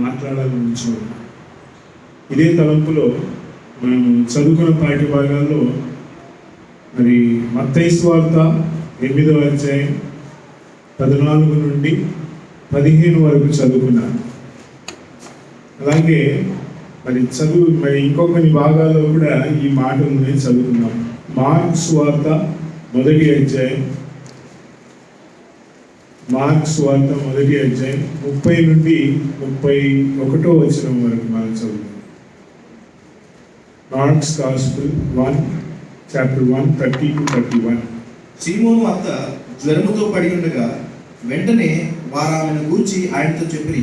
మాట్లాడాలని ఉంచుకున్నాం. ఇదే తలంపులో మనం చదువుకున్న పాఠ్య భాగాల్లో మరి మత్తయి సువార్త 8వ అధ్యాయం 14 నుండి 15 వరకు చదువుకున్నాను. అలాగే మరి ఇంకొన్ని భాగాల్లో కూడా ఈ మాటలను చదువుకున్నాం. మార్క్ సువార్త 1వ అధ్యాయం 30 నుండి 31వ వచనం వరకు మనం చదువుతాం. Marks gospel 1 chapter 1 30 to 31. సీమోను అత్త జ్వరముతో పడి ఉండగా వెంటనే వారు ఆమెను గూర్చి ఆయనతో చెప్పిరి.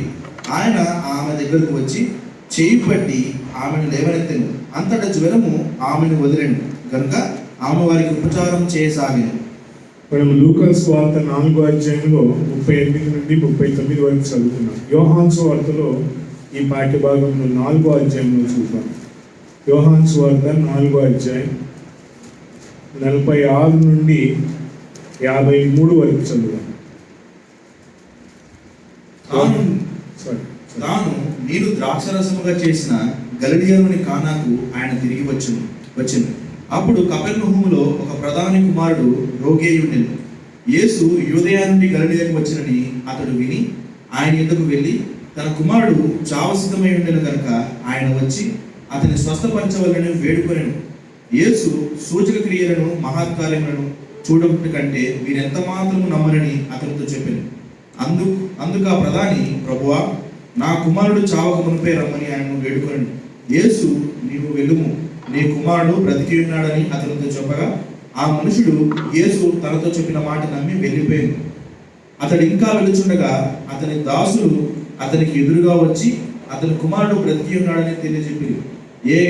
ఆయన ఆమె దగ్గరకు వచ్చి చేయి పట్టి ఆమెను లేవనెత్తెను. అంతటా జ్వరము ఆమెను వదిలెను కనుక ఆమె వారికి ఉపచారం చేయసాగెను. మనం లూకా సువార్త 4వ అధ్యాయంలో 38 నుండి 39 వరకు చదువుకున్నాం. యోహాను సువార్తలో ఈ పాఠ్య భాగంలో 4వ అధ్యాయంలో చూద్దాం. యోహాను సువార్త 4వ అధ్యాయం 46 నుండి 53 వరకు చదువుదాం. తాను నీరు ద్రాక్షరసముగా చేసిన గలిలయలోని కానాకు ఆయన తిరిగి వచ్చెను. అప్పుడు కపెర్నహూములో ఒక ప్రధాని కుమారుడు రోగేయుండెను. యేసు యూదయ నుండి గలిలయకు వచ్చినని అతడు విని ఆయన ఎదుకు వెళ్ళి తన కుమారుడు చావసిద్ధమై ఉండెను కనుక ఆయన వచ్చి అతని స్వస్థపరచవలని వేడుకొనెను. యేసు సూచక క్రియలను మహత్కార్యములను చూడట కంటే మీరెంత మాత్రము నమ్మరని అతనితో చెప్పాను. అందుకు ఆ ప్రధాని, ప్రభువా, నా కుమారుడు చావక మునిపే రమ్మని ఆయనను వేడుకొనెను. యేసు, నీవు వెళ్ళుము, నీ కుమారుడు బ్రతికి ఉన్నాడని అతనితో చెప్పగా ఆ మనుషుడు యేసు తనతో చెప్పిన మాట నమ్మి వెళ్ళిపోయాను. అతడు ఇంకా వెళుచుండగా అతని దాసులు అతనికి ఎదురుగా వచ్చి అతని కుమారుడు బ్రతికి ఉన్నాడని తెలియజెప్పి ఏ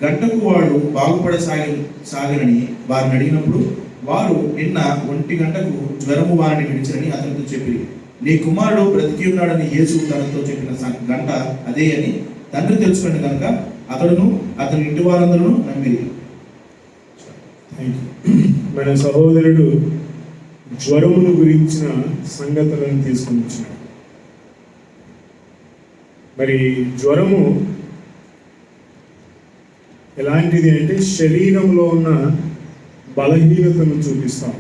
గంటకు వాడు బాగుపడసాగనని వారిని అడిగినప్పుడు వారు నిన్న 1 గంటకు జ్వరము వారిని విడిచినని అతనితో చెప్పి నీ కుమారుడు బ్రతికి ఉన్నాడని యేసు తనతో చెప్పిన గంట అదే అని తండ్రి తెలుసుకుని కనుక అతడును అతని ఇంటి వారందరూ నమ్మిరి. మన సహోదరుడు జ్వరమును గురించిన సంగతులను తీసుకుని వచ్చినాడు. మరి జ్వరము ఎలాంటిది అంటే శరీరంలో ఉన్న బలహీనతను చూపిస్తాం.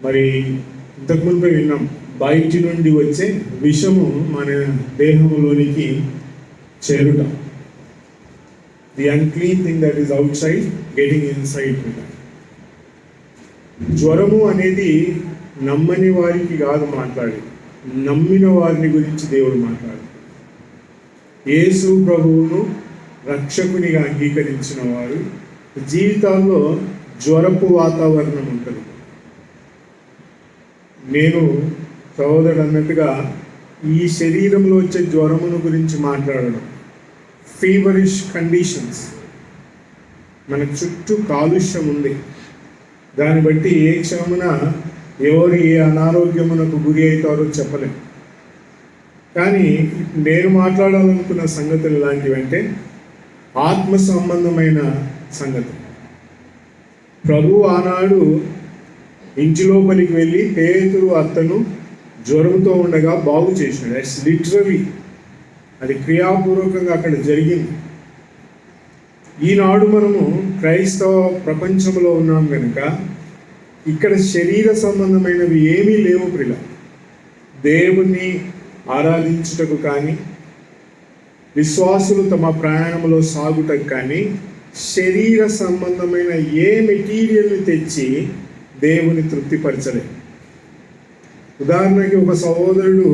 మరి ఇంతకుముందు విన్నాం, బయటి నుండి వచ్చే విషము మన దేహంలోనికి చేరుట. The unclean thing that is outside getting inside. జ్వరము అనేది నమ్మని వారికి కాదు మాట్లాడేది, నమ్మిన వారిని గురించి దేవుడు మాట్లాడు. యేసు ప్రభువును రక్షకునిగా అంగీకరించిన వారు జీవితాల్లో జ్వరపు వాతావరణం ఉంటుంది. నేను సహోదరుడు అన్నట్టుగా ఈ శరీరంలో వచ్చే జ్వరమును గురించి మాట్లాడడం, ఫీవరిష్ కండిషన్స్, మన చుట్టూ కాలుష్యం ఉంది. దాన్ని బట్టి ఏ క్షణమున ఎవరు ఏ అనారోగ్యమునకు గురి అవుతారో చెప్పలేం. కానీ నేను మాట్లాడాలనుకున్న సంగతులు ఎలాంటివంటే ఆత్మ సంబంధమైన సంగతి. ప్రభు ఆనాడు ఇంటి లోపలికి వెళ్ళి పేతురు అత్తను జ్వరంతో ఉండగా బాగు చేసినాడు. ఇట్స్ లిటరలీ, అది క్రియాపూర్వకంగా అక్కడ జరిగింది. ఈనాడు మనము క్రైస్తవ ప్రపంచంలో ఉన్నాం కనుక ఇక్కడ శరీర సంబంధమైనవి ఏమీ లేవు. ప్రియ దేవుణ్ణి ఆరాధించుటకు కానీ విశ్వాసులు తమ ప్రయాణంలో సాగుటకు కానీ శరీర సంబంధమైన ఏ మెటీరియల్ని తెచ్చి దేవుని తృప్తిపరచలే. ఉదాహరణకి ఒక సహోదరుడు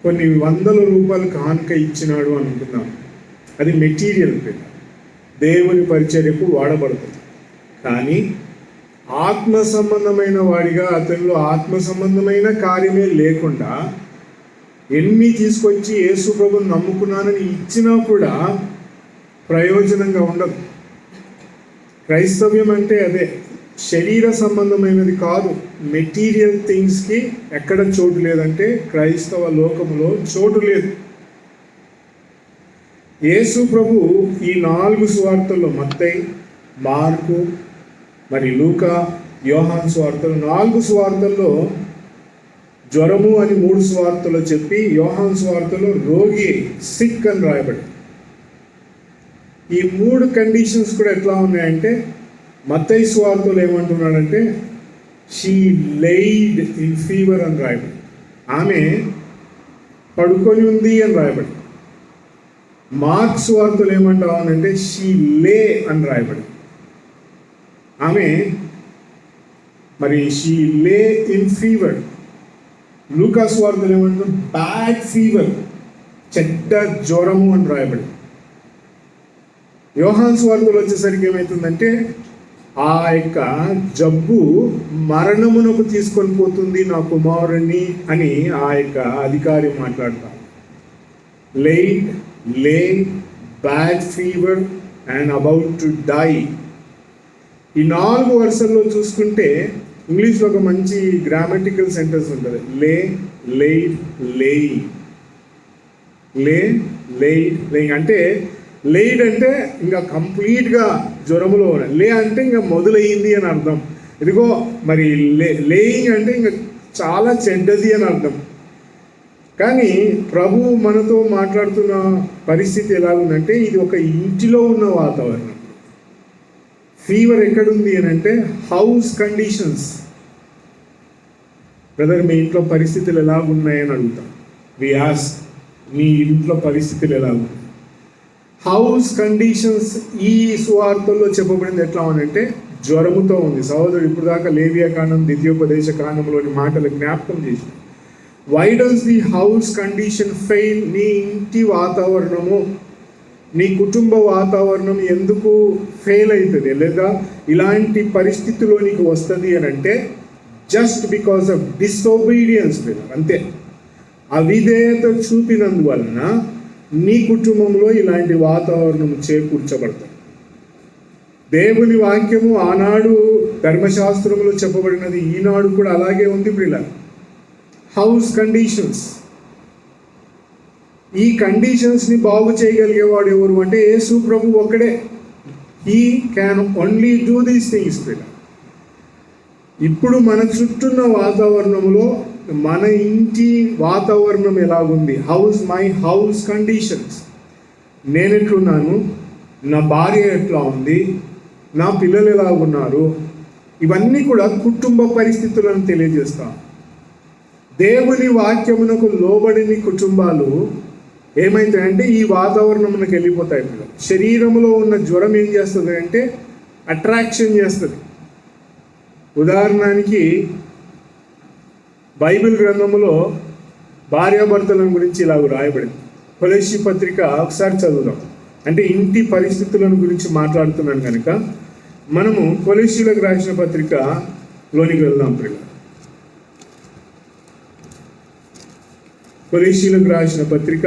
కొన్ని 100 రూపాయలు కానుక ఇచ్చినాడు అనుకుందాం, అది మెటీరియల్, దేవుని పరిచర్యకు వాడబడుతుంది. కానీ ఆత్మ సంబంధమైన వాడిగా అతనిలో ఆత్మ సంబంధమైన కార్యమే లేకుండా ఎన్ని తీసుకొచ్చి యేసు ప్రభువుని నమ్ముకున్నానని ఇచ్చినా కూడా ప్రయోజనంగా ఉండదు. క్రైస్తవ్యం అంటే అదే, శరీర సంబంధమైనది కాదు. మెటీరియల్ థింగ్స్కి ఎక్కడ చోటు లేదంటే క్రైస్తవ లోకంలో చోటు లేదు. యేసు ప్రభు ఈ 4 సువార్తల్లో, మత్తయి, మార్కు, మరి లూకా, యోహాను సువార్తలు, 4 సువార్తల్లో జ్వరము అని 3 సువార్తలో చెప్పి యోహాను సువార్తలో రోగి సిక్ అని రాయబడి. ఈ 3 కండిషన్స్ కూడా ఎట్లా ఉన్నాయంటే మత్తయి సువార్తలో ఏమంటున్నాడంటే షీ లెయిడ్ ఇన్ ఫీవర్ అని రాయబడి, ఆమె పడుకొని ఉంది అని రాయబడి. మార్క్స్ సువార్తలో ఏమంటామనంటే షీ లే అని రాయబడి, ఆమె మరి షీ లే ఇన్ ఫీవర్. లూకాస్ సువార్తలో ఏమంటాం బ్యాడ్ ఫీవర్, చెడ్డ జ్వరము అని రాయబడి. యోహాను సువార్తలో వచ్చేసరికి ఏమవుతుందంటే ఆ యొక్క జబ్బు మరణమునకు తీసుకొని పోతుంది నా కుమారుణ్ణి అని ఆ యొక్క అధికారి మాట్లాడతారు. Laid, lay, bad fever and about to die. ఈ 4 వరుసల్లో చూసుకుంటే ఇంగ్లీష్లో ఒక మంచి గ్రామటికల్ సెంటెన్స్ ఉంటుంది. లే, లెయిడ్, లేయింగ్. లే, లెయిడ్, లేయింగ్ అంటే లెయిడ్ అంటే ఇంకా కంప్లీట్గా జ్వరములో ఉన్నాయి, లే అంటే ఇంకా మొదలయ్యింది అని అర్థం. ఇదిగో మరి లేయింగ్ అంటే ఇంకా చాలా చెడ్డది అని అర్థం. కానీ ప్రభు మనతో మాట్లాడుతున్న పరిస్థితి ఎలాగుందంటే ఇది ఒక ఇంటిలో ఉన్న వాతావరణం. ఫీవర్ ఎక్కడుంది అని అంటే హౌస్ కండిషన్స్. బ్రదర్ మీ ఇంట్లో పరిస్థితులు ఎలాగున్నాయని అడుగుతాం. వి ఆస్క్ మీ ఇంట్లో పరిస్థితులు ఎలాగున్నాయి. హౌస్ కండిషన్స్ ఈ సువార్తల్లో చెప్పబడింది ఎట్లా ఉందంటే జ్వరముతో ఉంది. సహోదరుడు ఇప్పుడు దాకా లేవియా కాండం, ద్వితీయోపదేశ కాండంలోని మాటలు జ్ఞాపకం చేసి, why does the house condition fail? నీ ఇంటి వాతావరణము, నీ కుటుంబ వాతావరణం ఎందుకు ఫెయిల్ అవుతుంది లేదా ఇలాంటి పరిస్థితిలో నీకు వస్తుంది అని అంటే జస్ట్ బికాస్ ఆఫ్ డిసొబీడియన్స్. అంతే, అవిధేయత చూపినందువలన నీ కుటుంబంలో ఇలాంటి వాతావరణం చేకూర్చబడతాయి. దేవుని వాక్యము ఆనాడు ధర్మశాస్త్రంలో చెప్పబడినది ఈనాడు కూడా అలాగే ఉంది ప్రియుల. House conditions. ఈ కండిషన్స్ని బాగు చేయగలిగేవాడు ఎవరు అంటే యేసు ప్రభు ఒక్కడే. He can only do these things ప్రియుల. ఇప్పుడు మన చుట్టూన్న వాతావరణంలో మన ఇంటి వాతావరణం ఎలాగుంది? My house conditions. నేను ఎట్లున్నాను, నా భార్య ఎట్లా ఉంది, నా పిల్లలు ఎలాగున్నారు, ఇవన్నీ కూడా కుటుంబ పరిస్థితులను తెలియజేస్తాం. దేవుని వాక్యమునకు లోబడిని కుటుంబాలు ఏమైతాయంటే ఈ వాతావరణమునకు వెళ్ళిపోతాయి. శరీరంలో ఉన్న జ్వరం ఏం చేస్తుంది అంటే అట్రాక్షన్ చేస్తుంది. ఉదాహరణకి బైబిల్ గ్రంథంలో భార్యాభర్తల గురించి ఇలాగ రాయబడింది. కొలస్సీ పత్రిక ఒకసారి చదువుదాం. అంటే ఇంటి పరిస్థితులను గురించి మాట్లాడుతున్నాను కనుక మనము కొలస్సీలకు రాసిన పత్రికలోనికి వెళ్దాం ప్రియుల. కొలస్సీలకు రాసిన పత్రిక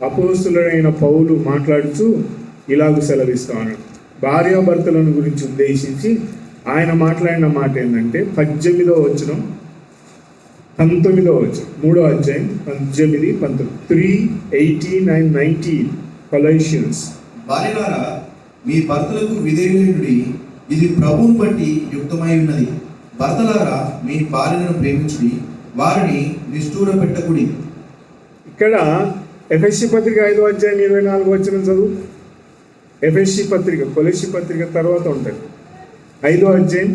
అపోస్తలుడైన పౌలు మాట్లాడుతూ ఇలాగ సెలవిస్తా ఉన్నాడు. భార్యాభర్తలను గురించి ఉద్దేశించి ఆయన మాట్లాడిన మాట ఏంటంటే 18వ వచనం 19వ వచనం 3వ అధ్యాయం 18, 19, 3, 18 and 19 కొలస్సియన్స్. భార్యలారా మీ భర్తలకు విధేయులై, ఇది ప్రభువును బట్టి యుక్తమై ఉన్నది. భర్తలారా మీ భార్యలను ప్రేమించుడి, వారిని నిష్ఠూర పెట్టకుడి. ఇక్కడ ఎఫెసీ పత్రిక 5వ అధ్యాయం 24వ వచనం చదువు. ఎఫెసీ పత్రిక కొలస్సీ పత్రిక తర్వాత ఉంటుంది. 5వ అధ్యాయం,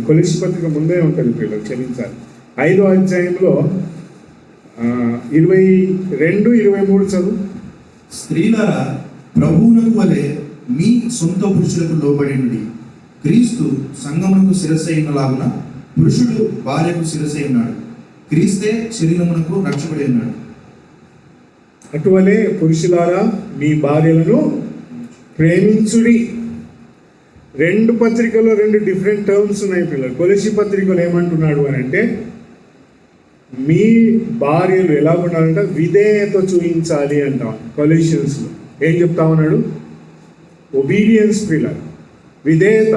కొలస్సీ పత్రిక ముందే ఉంటుంది పిల్లలు, క్షమించాలి. 5వ అధ్యాయంలో 22, 23 చదువు. స్త్రీలారా ప్రభువునకు వలె మీ సొంత పురుషులకు లోబడినుడి. క్రీస్తు సంఘమునకు శిరస్సై ఉన్నలాగున పురుషుడు భార్యకు శిరస్సై ఉన్నాడు. క్రీస్తే శరీరమునకు రక్షకుడై ఉన్నాడు. అటువలే పురుషులారా మీ భార్యలను ప్రేమించుడి. 2 పత్రికల్లో 2 డిఫరెంట్ టర్మ్స్ ఉన్నాయి పిల్లలు. కొలస్సీ పత్రికలు ఏమంటున్నాడు అని అంటే మీ భార్యలు ఎలా ఉండాలంటే విధేయత చూపించాలి అంటాం. కొలస్సియన్స్లో ఏం చెప్తా ఉన్నాడు? ఒబీడియన్స్ పిల్లలు, విధేయత,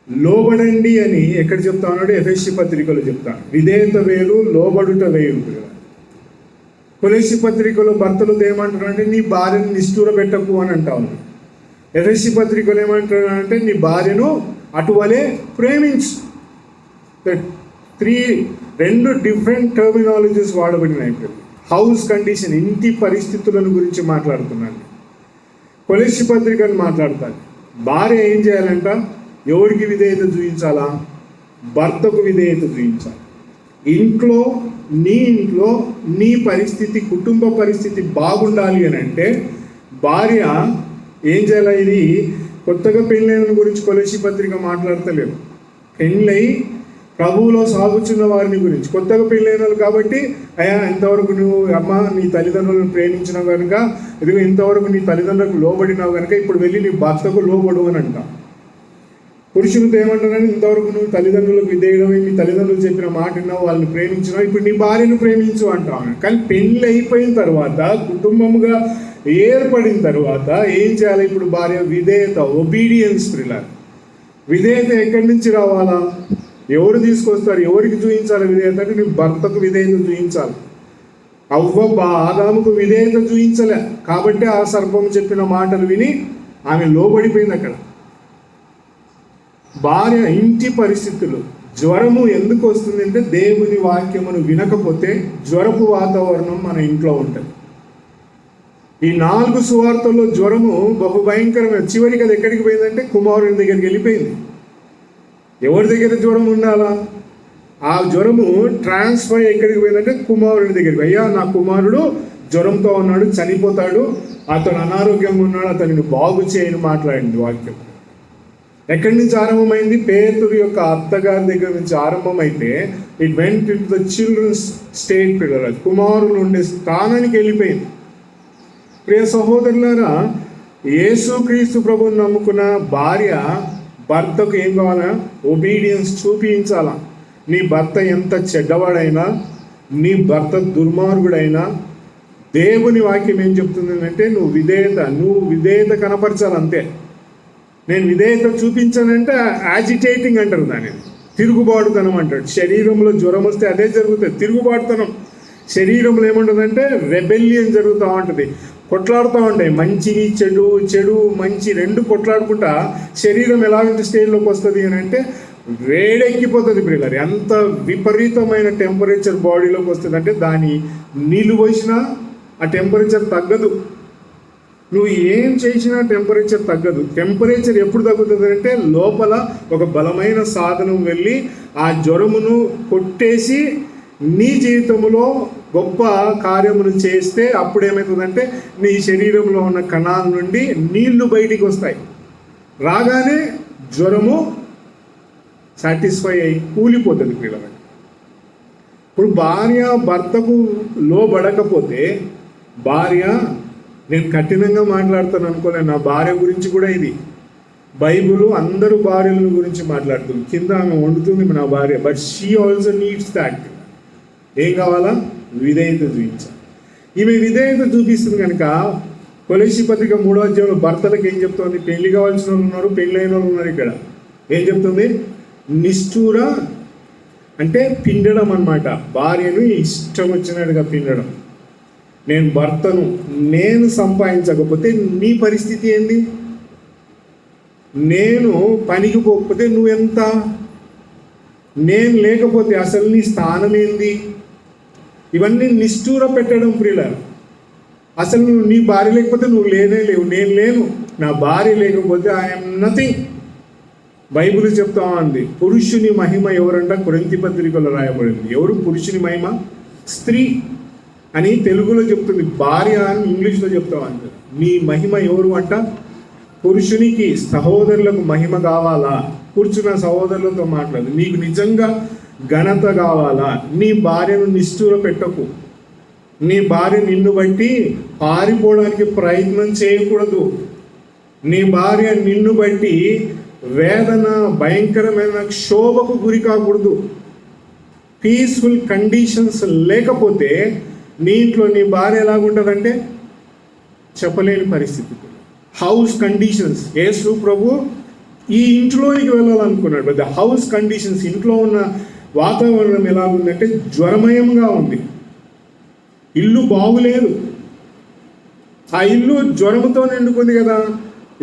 లోబడండి అని ఎక్కడ చెప్తా ఉన్నాడు? ఎఫెసీ పత్రికలో చెప్తాను. విధేయత వేరు, లోబడుట వేరు పిల్లలు. కొలస్సీ పత్రికలో భర్తలు ఏమంటున్నారంటే నీ భార్యను నిష్ఠూర పెట్టకు అని అంటా ఉన్నాడు. ఎఫెసీ పత్రికలు ఏమంటున్నారంటే నీ భార్యను అటువలే ప్రేమించు. రెండు డిఫరెంట్ టర్మినాలజీస్ వాడబడినాయి. హౌస్ కండిషన్, ఇంటి పరిస్థితులను గురించి మాట్లాడుతున్నాను. కొలెస్సి పత్రికను మాట్లాడతాను. భార్య ఏం చేయాలంట? ఎవరికి విధేయత చూపించాలా? భర్తకు విధేయత చూపించాలి. ఇంట్లో నీ పరిస్థితి, కుటుంబ పరిస్థితి బాగుండాలి అని అంటే భార్య ఏం చేయాలి? ఇది కొత్తగా పెళ్ళైన గురించి కొలెస్సి పత్రిక మాట్లాడతలేదు. పెళ్ళై ప్రభువులో సాగుచున్న వారిని గురించి. కొత్తగా పెళ్ళైన వాళ్ళు కాబట్టి, అయ్యా ఇంతవరకు నువ్వు అమ్మ నీ తల్లిదండ్రులను ప్రేమించినావు కనుక, ఇదిగో ఇంతవరకు నీ తల్లిదండ్రులకు లోబడినావు కనుక ఇప్పుడు వెళ్ళి నీ భర్తకు లోబడు అని అంటాం. పురుషులతో ఏమంటారని, ఇంతవరకు నువ్వు తల్లిదండ్రులకు విధేయడమే, మీ తల్లిదండ్రులు చెప్పిన మాట విన్నావు, వాళ్ళని ప్రేమించినావు, ఇప్పుడు నీ భార్యను ప్రేమించు అంటాం. కానీ పెళ్ళి అయిపోయిన తర్వాత, కుటుంబముగా ఏర్పడిన తర్వాత ఏం చేయాలి? ఇప్పుడు భార్య విధేయత, ఒబీడియన్స్. విధేయత ఎక్కడి నుంచి రావాలా? ఎవరు తీసుకొస్తారు? ఎవరికి చూపించాలి విధేయత అంటే నీ భర్తకు విధేయత చూపించాలి. ఆదాముకు విధేయత చూపించలే కాబట్టి ఆ సర్పం చెప్పిన మాటలు విని ఆమె లోబడిపోయింది. అక్కడ భార్య ఇంటి పరిస్థితులు, జ్వరము ఎందుకు వస్తుంది అంటే దేవుని వాక్యమును వినకపోతే జ్వరపు వాతావరణం మన ఇంట్లో ఉంటుంది. ఈ 4 సువార్తల్లో జ్వరము బహుభయంకరమైన. చివరికి అది ఎక్కడికి పోయిందంటే కుమారుని దగ్గరికి వెళ్ళిపోయింది. ఎవరి దగ్గర జ్వరం ఉండాలా? ఆ జ్వరము ట్రాన్స్ఫర్ ఎక్కడికి పోయిందంటే కుమారుని దగ్గరికి. అయ్యా నా కుమారుడు జ్వరంతో ఉన్నాడు, చనిపోతాడు, అతను అనారోగ్యంగా ఉన్నాడు, అతనిని బాగు చేయని మాట్లాడింది వాక్యం. ఎక్కడి నుంచి ఆరంభమైంది? పేతురు యొక్క అత్తగారి దగ్గర నుంచి ఆరంభమైతే it went in the children's state. పిల్లలు కుమారులు ఉండే స్థానానికి వెళ్ళిపోయింది. ప్రియ సహోదరులారా, యేసుక్రీస్తు ప్రభువుని నమ్ముకున్న భార్య భర్తకు ఏం కావాలా? ఒబీడియన్స్ చూపించాలా. నీ భర్త ఎంత చెడ్డవాడైనా, నీ భర్త దుర్మార్గుడైనా, దేవుని వాక్యం ఏం చెప్తుంది అంటే నువ్వు విధేయత కనపరచాలంతే. నేను విధేయత చూపించానంటే యాజిటేటింగ్ అంటారు దాన్ని, తిరుగుబాటుతనం అంటాడు. శరీరంలో జ్వరం వస్తే అదే జరుగుతుంది, తిరుగుబాటుతనం. శరీరంలో ఏముంటుందంటే రెబెలియన్ జరుగుతూ ఉంటుంది, కొట్లాడుతూ ఉంటాయి. మంచిని చెడు మంచి రెండు కొట్లాడుకుంటా శరీరం ఎలాంటి స్టేజ్లోకి వస్తుంది అని అంటే వేడెక్కిపోతుంది. పిల్లలు ఎంత విపరీతమైన టెంపరేచర్ బాడీలోకి వస్తుంది అంటే దాని నీళ్ళు పోసినా ఆ టెంపరేచర్ తగ్గదు. నువ్వు ఏం చేసినా టెంపరేచర్ తగ్గదు. టెంపరేచర్ ఎప్పుడు తగ్గుతుంది అంటే లోపల ఒక బలమైన సాధనం వెళ్ళి ఆ జ్వరమును కొట్టేసి నీ జీవితంలో గొప్ప కార్యములు చేస్తే అప్పుడు ఏమవుతుందంటే నీ శరీరంలో ఉన్న కణాల నుండి నీళ్లు బయటికి వస్తాయి. రాగానే జ్వరము సాటిస్ఫై అయి కూలిపోతుంది పిల్లలు. ఇప్పుడు భార్య భర్తకు లోబడకపోతే, భార్య నేను కఠినంగా మాట్లాడుతాను అనుకోలే, నా భార్య గురించి కూడా ఇది బైబిల్ అందరూ భార్యల గురించి మాట్లాడుతుంది. కింద ఆమె వండుతుంది నా భార్య, but she also needs that. ఏం కావాలా? విధేయత చూపించాలి. ఈమె విధేయత చూపిస్తుంది కనుక కొలెస్సి పత్రిక 3వ అధ్యాయంలో భర్తలకు ఏం చెప్తుంది? పెళ్లి కావాల్సిన వాళ్ళు ఉన్నారు, పెళ్ళైన వాళ్ళు ఉన్నారు. ఇక్కడ ఏం చెప్తుంది? నిష్ఠూర అంటే పిండడం అన్నమాట. భార్యను ఇష్టం వచ్చినట్టుగా పిండడం. నేను భర్తను నేను సంపాదించకపోతే నీ పరిస్థితి ఏంది? నేను పనికి పోకపోతే నువ్వెంత? నేను లేకపోతే అసలు నీ స్థానం ఏంది? ఇవన్నీ నిష్ఠూర పెట్టడం ప్రియుల. అసలు నువ్వు నీ భార్య లేకపోతే నువ్వు లేనే లేవు, నేను లేను. నా భార్య లేకపోతే ఐఎమ్ నథింగ్. బైబిల్ చెప్తా ఉంది. పురుషుని మహిమ ఎవరంట? కొరింథీ పత్రికలో రాయబడింది. ఎవరు పురుషుని మహిమ? స్త్రీ అని తెలుగులో చెప్తుంది, భార్య అని ఇంగ్లీష్లో చెప్తా ఉంది. నీ మహిమ ఎవరు అంట? పురుషునికి సహోదరులకు మహిమ కావాలా? కూర్చున్న సహోదరులతో మాట్లాడు. నీకు నిజంగా ఘనత కావాలా? నీ భార్యను నిష్ఠూర పెట్టకు. నీ భార్య నిన్ను బట్టి పారిపోవడానికి ప్రయత్నం చేయకూడదు. నీ భార్య నిన్ను బట్టి వేదన భయంకరమైన క్షోభకు గురి కాకూడదు. పీస్ఫుల్ కండిషన్స్ లేకపోతే నీ ఇంట్లో నీ భార్య ఎలాగుంటుందంటే చెప్పలేని పరిస్థితి. House conditions. యేసు ప్రభు ఈ ఇంట్లోనికి వెళ్ళాలనుకున్నాడు. బట్ ద హౌస్ కండిషన్స్, ఇంట్లో ఉన్న వాతావరణం ఎలా ఉందంటే జ్వరమయంగా ఉంది. ఇల్లు బాగులేదు. ఆ ఇల్లు జ్వరంతో నిండుకుంది కదా.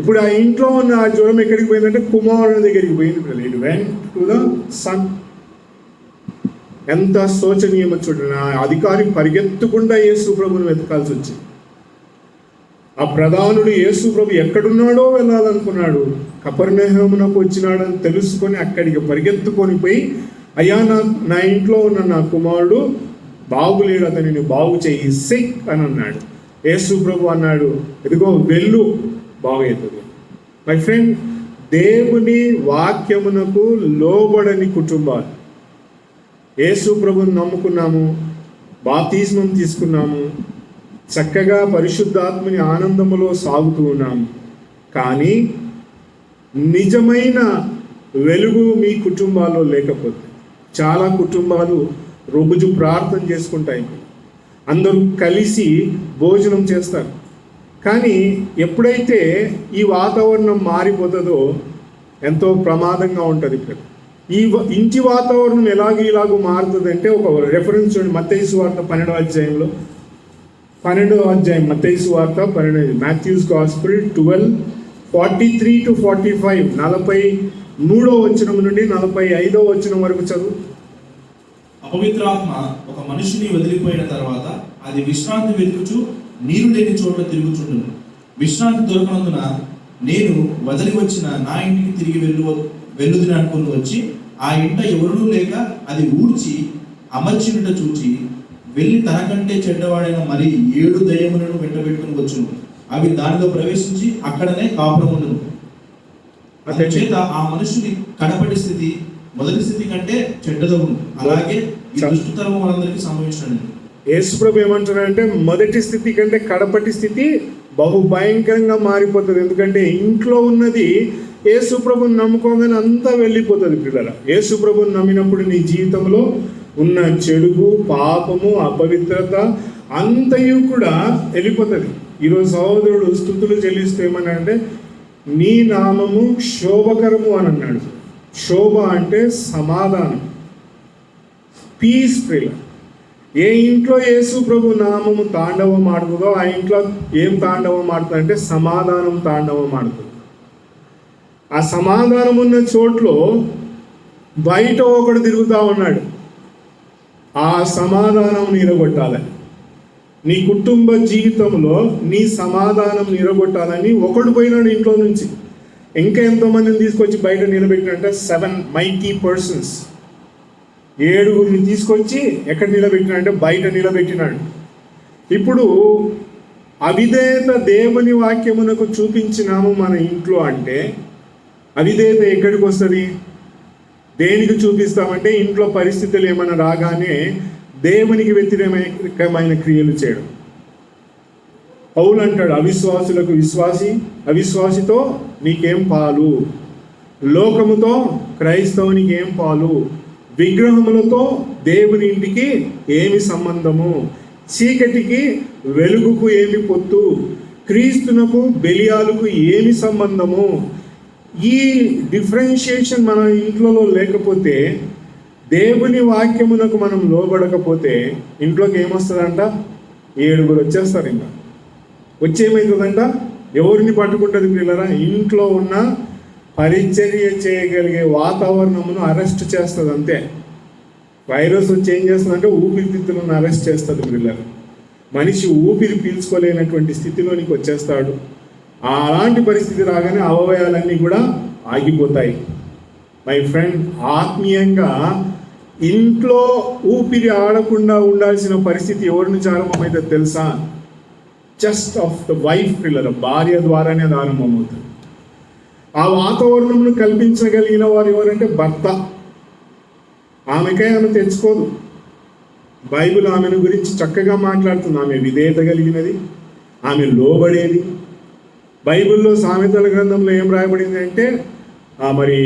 ఇప్పుడు ఆ ఇంట్లో ఉన్న ఆ జ్వరం ఎక్కడికి పోయిందంటే కుమారుని దగ్గరికి పోయింది. It went to the son. ఎంత శోచనీయమో చూడండి. ఆ అధికారి పరిగెత్తకుండా యేసు ప్రభుని వెతకాల్సి వచ్చింది. ఆ ప్రధానుడు యేసు ప్రభు ఎక్కడున్నాడో వెళ్ళాలనుకున్నాడు. కపెర్నహూమునకు వచ్చినాడని తెలుసుకొని అక్కడికి పరిగెత్తుకొని పోయి, అయ్యా నా ఇంట్లో ఉన్న నా కుమారుడు బాగులేడు, అతనిని బాగు చేయి, సిక్ అని అన్నాడు. యేసు ప్రభు అన్నాడు, ఇదిగో వెళ్ళు, బాగవుతుంది. మై ఫ్రెండ్, దేవుని వాక్యమునకు లోబడని కుటుంబాలు, యేసు ప్రభుని నమ్ముకున్నాము, బాప్తిస్మం తీసుకున్నాము, చక్కగా పరిశుద్ధాత్మని ఆనందములో సాగుతూ ఉన్నాము, కానీ నిజమైన వెలుగు మీ కుటుంబాల్లో లేకపోతే, చాలా కుటుంబాలు రోజు ప్రార్థన చేసుకుంటాయి, అందరూ కలిసి భోజనం చేస్తారు, కానీ ఎప్పుడైతే ఈ వాతావరణం మారిపోతుందో ఎంతో ప్రమాదంగా ఉంటుంది. ఈ ఇంటి వాతావరణం ఇలాగూ మారుతుంది అంటే ఒక రెఫరెన్స్ చూడండి. మత్తయి సువార్త 12వ అధ్యాయంలో, 12వ అధ్యాయం మత్తయి సువార్త 12, మాథ్యూస్ గాస్పెల్ 12:43-45, 43వ వచనం నుండి 45వ వచనం వరకు చదువు. అపవిత్రాత్మ ఒక మనిషిని వదిలిపోయిన తర్వాత అది విశ్రాంతి వెతుకుచు నీరు లేని చోట్ల తిరుగుచుండును. విశ్రాంతి దొరకనందున నేను వదిలి వచ్చిన నా ఇంటికి తిరిగి వెళ్ళుదని అనుకుని వచ్చి ఆ ఇంట ఎవరునూ లేక అది ఊడ్చి అమర్చినట చూచి వెళ్ళి తనకంటే చెడ్డవాడైన మరి 7 దయ్యములను వెంటబెట్టుకుని వచ్చును. అవి దానిలో ప్రవేశించి అక్కడనే కాపురముండును. చేత ఆ మనుషుని కడపటి స్థితి మొదటి స్థితి కంటే చెడ్డదవును. అలాగే ఈ దుష్టతరం వాళ్ళందరికీ సంభవించండి. యేసుప్రభు ఏమంటున్నారంటే మొదటి స్థితి కంటే కడపటి స్థితి బహు భయంకరంగా మారిపోతుంది. ఎందుకంటే ఇంట్లో ఉన్నది యేసుప్రభుని నమ్ముకోగానే అంతా వెళ్ళిపోతుంది. పిల్లల, యేసుప్రభుని నమ్మినప్పుడు నీ జీవితంలో ఉన్న చెడుగు, పాపము, అపవిత్రత అంతయు కూడా వెళ్ళిపోతుంది. ఈరోజు సహోదరుడు స్తుతులు చెల్లిస్తూ ఏమన్నాడంటే, నీ నామము శోభకరము అని అన్నాడు. శోభ అంటే సమాధానం, పీస్. ప్రియ, ఏ ఇంట్లో యేసు ప్రభు నామము తాండవం ఆడుతుందో ఆ ఇంట్లో ఏం తాండవం ఆడుతుంది అంటే సమాధానం తాండవం ఆడుతుంది. ఆ సమాధానం ఉన్న చోట్లో బయట ఒకడు తిరుగుతూ ఉన్నాడు. ఆ సమాధానం నిరగొట్టాలని, నీ కుటుంబ జీవితంలో నీ సమాధానం నిరగొట్టాలని ఒకడు పోయినాడు ఇంట్లో నుంచి. ఇంకా ఎంతోమందిని తీసుకొచ్చి బయట నిలబెట్టినంటే 7 mighty persons, 7గురిని తీసుకొచ్చి ఎక్కడ నిలబెట్టినాడంటే బయట నిలబెట్టినాడు. ఇప్పుడు అవిధేయత దేవుని వాక్యమునకు చూపించినాము మన ఇంట్లో అంటే, అవిధేయత ఎక్కడికి వస్తుంది? దేనికి చూపిస్తామంటే ఇంట్లో పరిస్థితులు ఏమైనా రాగానే దేవునికి వ్యతిరేకమైన క్రియలు చేయడం. పౌలు అంటాడు, అవిశ్వాసులకు విశ్వాసి, అవిశ్వాసితో నీకేం పాలు, లోకముతో క్రైస్తవునికి ఏం పాలు, విగ్రహములతో దేవుని ఇంటికి ఏమి సంబంధము, చీకటికి వెలుగుకు ఏమి పొత్తు, క్రీస్తునకు బెలియాలకు ఏమి సంబంధము. ఈ డిఫరెన్షియేషన్ మన ఇంట్లో లేకపోతే, దేవుని వాక్యమునకు మనం లోబడకపోతే ఇంట్లోకి ఏమొస్తుందంట? 7గురు వచ్చేస్తారు. ఇంకా వచ్చేమవుతుందంట? ఎవరిని పట్టుకుంటుంది పిల్లరా? ఇంట్లో ఉన్న పరిచర్య చేయగలిగే వాతావరణమును అరెస్ట్ చేస్తుంది. అంతే. వైరస్ వచ్చి ఏం చేస్తుందంటే ఊపిరితిత్తులను అరెస్ట్ చేస్తుంది పిల్లలు. మనిషి ఊపిరి పీల్చుకోలేనటువంటి స్థితిలోనికి వచ్చేస్తాడు. అలాంటి పరిస్థితి రాగానే అవయవాలన్నీ కూడా ఆగిపోతాయి. మై ఫ్రెండ్, ఆత్మీయంగా ఇంట్లో ఊపిరి ఆడకుండా ఉండాల్సిన పరిస్థితి ఎవరి నుంచి ఆరంభమైతే తెలుసా? Just of the wife. పిల్లల భార్య ద్వారానే అది ఆరంభమవుతుంది. ఆ వాతావరణంను కల్పించగలిగిన వారు ఎవరంటే భర్త. ఆమెకై ఆమె తెచ్చుకోదు. బైబిల్ ఆమెను గురించి చక్కగా మాట్లాడుతుంది. ఆమె విధేయత కలిగినది, ఆమె లోబడేది. బైబిల్లో సామెతల గ్రంథంలో ఏం రాయబడింది అంటే మరి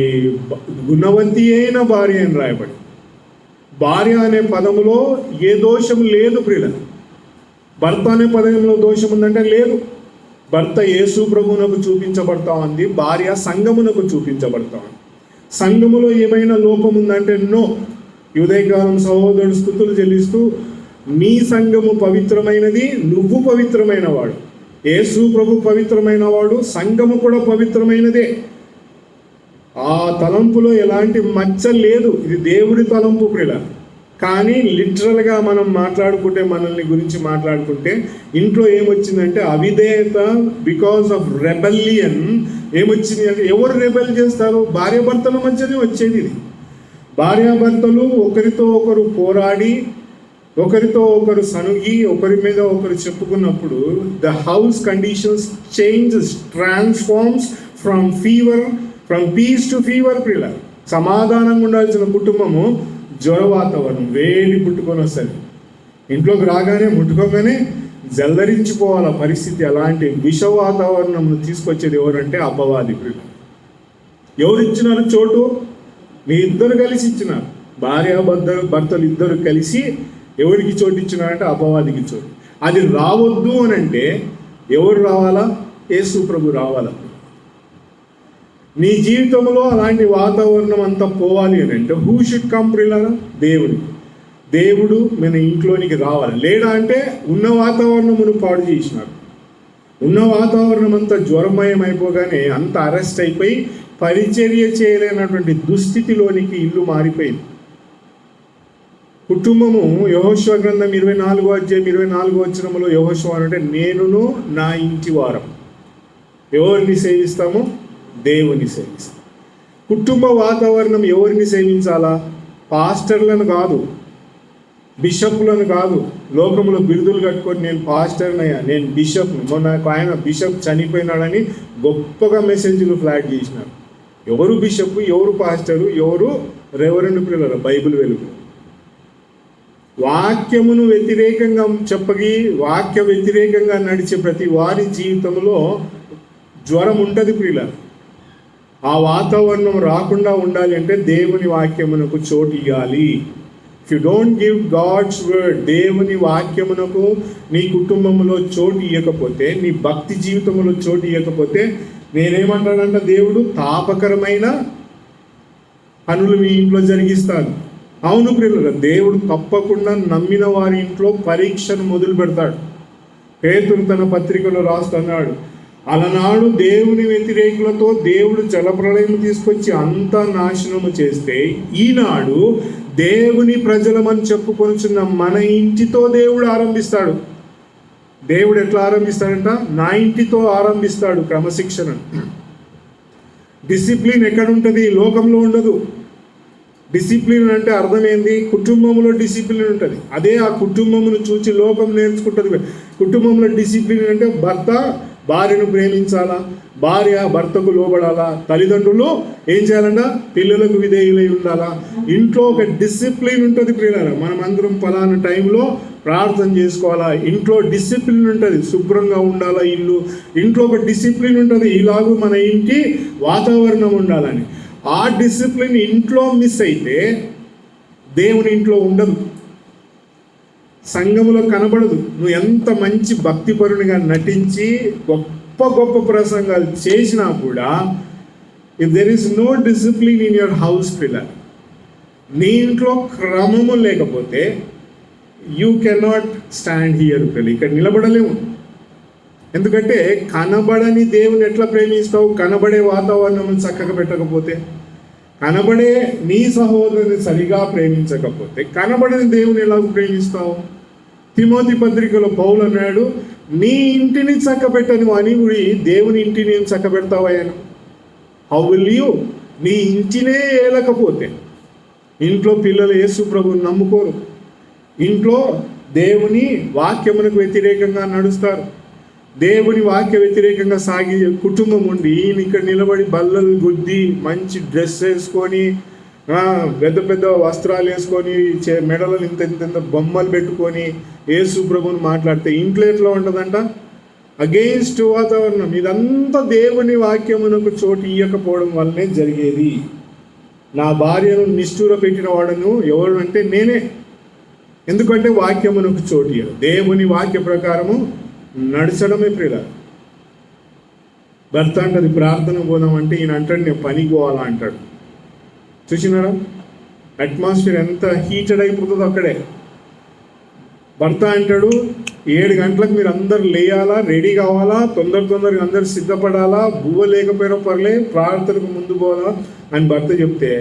గుణవంతి అయిన భార్య అని రాయబడి. భార్య అనే పదములో ఏ దోషం లేదు ప్రియుల. భర్త అనే పదంలో దోషం ఉందంటే లేదు. భర్త యేసు ప్రభువునకు చూపించబడతా ఉంది, భార్య సంఘమునకు చూపించబడతా ఉంది. సంఘములో ఏమైనా లోపం ఉందంటే నో. ఉదయకాలం సహోదరుడు స్తుతులు చెల్లిస్తూ, నీ సంఘము పవిత్రమైనది, నువ్వు పవిత్రమైన వాడు. యేసు ప్రభు పవిత్రమైన వాడు, సంఘము కూడా పవిత్రమైనదే. ఆ తలంపులో ఎలాంటి మచ్చ లేదు. ఇది దేవుడి తలంపు ప్రియుల. కానీ లిటరల్గా మనం మాట్లాడుకుంటే, మనల్ని గురించి మాట్లాడుకుంటే, ఇంట్లో ఏమొచ్చిందంటే అవిధేయత, బికాస్ ఆఫ్ రెబెలియన్ ఏమొచ్చింది అంటే, ఎవరు రెబెల్ చేస్తారు? భార్యాభర్తల మధ్యనే వచ్చేది ఇది. భార్యాభర్తలు ఒకరితో ఒకరు పోరాడి, ఒకరితో ఒకరు సనుగి, ఒకరి మీద ఒకరు చెప్పుకున్నప్పుడు the house conditions changes, transforms from peace to fever. పిల్ల సమాధానంగా ఉండాల్సిన కుటుంబము జ్వర వాతావరణం, వేడి పుట్టుకొని వస్తుంది. ఇంట్లోకి రాగానే ముట్టుకోగానే జల్లరించిపోవాల పరిస్థితి. అలాంటి విష వాతావరణం తీసుకొచ్చేది ఎవరంటే అపవాది. పిల్ల ఎవరు ఇచ్చినారు చోటు? మీ ఇద్దరు కలిసి ఇచ్చినారు. భర్తలు ఇద్దరు కలిసి ఎవరికి చోటు ఇచ్చినారంటే అపవాదికి చోటు. అది రావద్దు అని అంటే ఎవరు రావాలా? యేసు ప్రభు రావాలా. నీ జీవితంలో అలాంటి వాతావరణం అంతా పోవాలి అని అంటే హూ షుడ్ కమ్ ప్రియులారా? దేవుడు మన ఇంట్లోనికి రావాలి. లేడా అంటే ఉన్న వాతావరణమును పాడు చేసినారు. ఉన్న వాతావరణం అంతా జ్వరమయం అయిపోగానే అంత అరెస్ట్ అయిపోయి పరిచర్య చేయలేనటువంటి దుస్థితిలోనికి ఇల్లు మారిపోయింది. కుటుంబము యెహోషువ గ్రంథం 24వ అధ్యాయం 24వ వచనంలో యెహోషువ అంటే నేనును నా ఇంటి వారం ఎవరిని సేవిస్తాము? దేవుని సేవిస్తాం. కుటుంబ వాతావరణం ఎవరిని సేవించాలా? పాస్టర్లను కాదు, బిషప్లను కాదు. లోకంలో బిరుదులు కట్టుకొని నేను పాస్టర్నయ్యా, నేను బిషప్ను, మొన్న ఆయన బిషప్ చనిపోయినాడని గొప్పగా మెసేజ్లు ఫ్లాట్ చేసినారు. ఎవరు బిషప్, ఎవరు పాస్టరు, ఎవరు రెవరెండ్ పిల్లలు? బైబిల్ వెలుగు. వాక్యమును వ్యతిరేకంగా చెప్పగి, వాక్య వ్యతిరేకంగా నడిచే ప్రతి వారి జీవితంలో జ్వరం ఉంటుంది ప్రియుల. ఆ వాతావరణం రాకుండా ఉండాలి అంటే దేవుని వాక్యమునకు చోటు ఇవ్వాలి. If you don't give God's word, దేవుని వాక్యమునకు నీ కుటుంబంలో చోటు ఇవ్వకపోతే, నీ భక్తి జీవితంలో చోటు ఇవ్వకపోతే, నేనేమంటానంట, దేవుడు తాపకరమైన పనులు మీ ఇంట్లో జరిగిస్తాను. అవును ప్రియులారా, దేవుడు తప్పకుండా నమ్మిన వారి ఇంట్లో పరీక్షను మొదలు పెడతాడు. పేతురు తన పత్రికలో రాస్తున్నాడు, అలనాడు దేవుని వ్యతిరేకులతో దేవుడు జలప్రళయం తీసుకొచ్చి అంతా నాశనము చేస్తే, ఈనాడు దేవుని ప్రజలమని చెప్పుకొనిచున్న మన ఇంటితో దేవుడు ఆరంభిస్తాడు. దేవుడు ఎట్లా ఆరంభిస్తాడంట? నా ఇంటితో ఆరంభిస్తాడు క్రమశిక్షణ. డిసిప్లిన్ ఎక్కడ ఉంటుంది? లోకంలో ఉండదు. డిసిప్లిన్ అంటే అర్థం ఏంది? కుటుంబంలో డిసిప్లిన్ ఉంటుంది. అదే ఆ కుటుంబమును చూసి లోకం నేర్చుకుంటుంది. కుటుంబంలో డిసిప్లిన్ అంటే భర్త భార్యను ప్రేమించాలా, భార్య భర్తకు లోబడాలా, తల్లిదండ్రులు ఏం చేయాలంట? పిల్లలకు విధేయులై ఉండాలా. ఇంట్లో ఒక డిసిప్లిన్ ఉంటుంది ప్రియులారా. మనం అందరం ఫలానా టైంలో ప్రార్థన చేసుకోవాలా. ఇంట్లో డిసిప్లిన్ ఉంటుంది, శుభ్రంగా ఉండాలా ఇల్లు. ఇంట్లో ఒక డిసిప్లిన్ ఉంటుంది, ఇలాగూ మన ఇంటి వాతావరణం ఉండాలని. ఆ డిసిప్లిన్ ఇంట్లో మిస్ అయితే దేవుని ఇంట్లో ఉండదు, సంఘములో కనబడదు. నువ్వు ఎంత మంచి భక్తిపరునిగా నటించి గొప్ప గొప్ప ప్రసంగాలు చేసినా కూడా, if there is no discipline in your house pillar, నీ ఇంట్లో క్రమము లేకపోతే యూ కెనాట్ స్టాండ్ హియర్ పిల్లలు, ఇక్కడ నిలబడలేము. ఎందుకంటే కనబడని దేవుని ఎట్లా ప్రేమిస్తావు? కనబడే వాతావరణం చక్కగా పెట్టకపోతే, కనబడే నీ సహోదరుని సరిగా ప్రేమించకపోతే, కనబడని దేవుని ఎలా ప్రేమిస్తావు? తిమోతి పత్రికలో పౌలు అన్నాడు, నీ ఇంటిని చక్కబెట్టని అని గుడి దేవుని ఇంటిని ఏం చక్కబెడతావయ్యాను? How will you? నీ ఇంటినే ఏలకపోతే, ఇంట్లో పిల్లలు యేసు ప్రభువుని నమ్ముకోరు, ఇంట్లో దేవుని వాక్యమునకు వ్యతిరేకంగా నడుస్తారు, దేవుని వాక్య వ్యతిరేకంగా సాగి కుటుంబం ఉండి, ఈయన ఇక్కడ నిలబడి బల్లలు గుద్ది మంచి డ్రెస్ వేసుకొని, పెద్ద పెద్ద వస్త్రాలు వేసుకొని, మెడలను ఇంత ఇంత బొమ్మలు పెట్టుకొని యేసు ప్రభువుని మాట్లాడితే ఇంట్లో ఎట్లా ఉంటుందంట? అగెయిన్స్ట్ వాతావరణం. ఇదంతా దేవుని వాక్యమునకు చోటు ఇవ్వకపోవడం వల్లనే జరిగేది. నా భార్యను నిష్ఠూర పెట్టిన వాడను ఎవరు అంటే నేనే. ఎందుకంటే వాక్యమునకు చోటు ఇవ్వదు. దేవుని వాక్య ప్రకారము నడచడమే ప్రియుల. భర్త అంటది ప్రార్థన పోదాం అంటే ఈయన అంటాడు నేను పనికి పోవాలా అంటాడు. చూసినారా అట్మాస్ఫియర్ ఎంత హీటెడ్ అయిపోతుందో అక్కడే. భర్త అంటాడు 7 గంటలకు మీరు అందరు లేయాలా, రెడీ కావాలా, తొందరగా అందరు సిద్ధపడాలా, బువ్వ లేకపోయినా పర్లే, ప్రార్థనకు ముందు పోవాలా అని భర్త చెప్తే,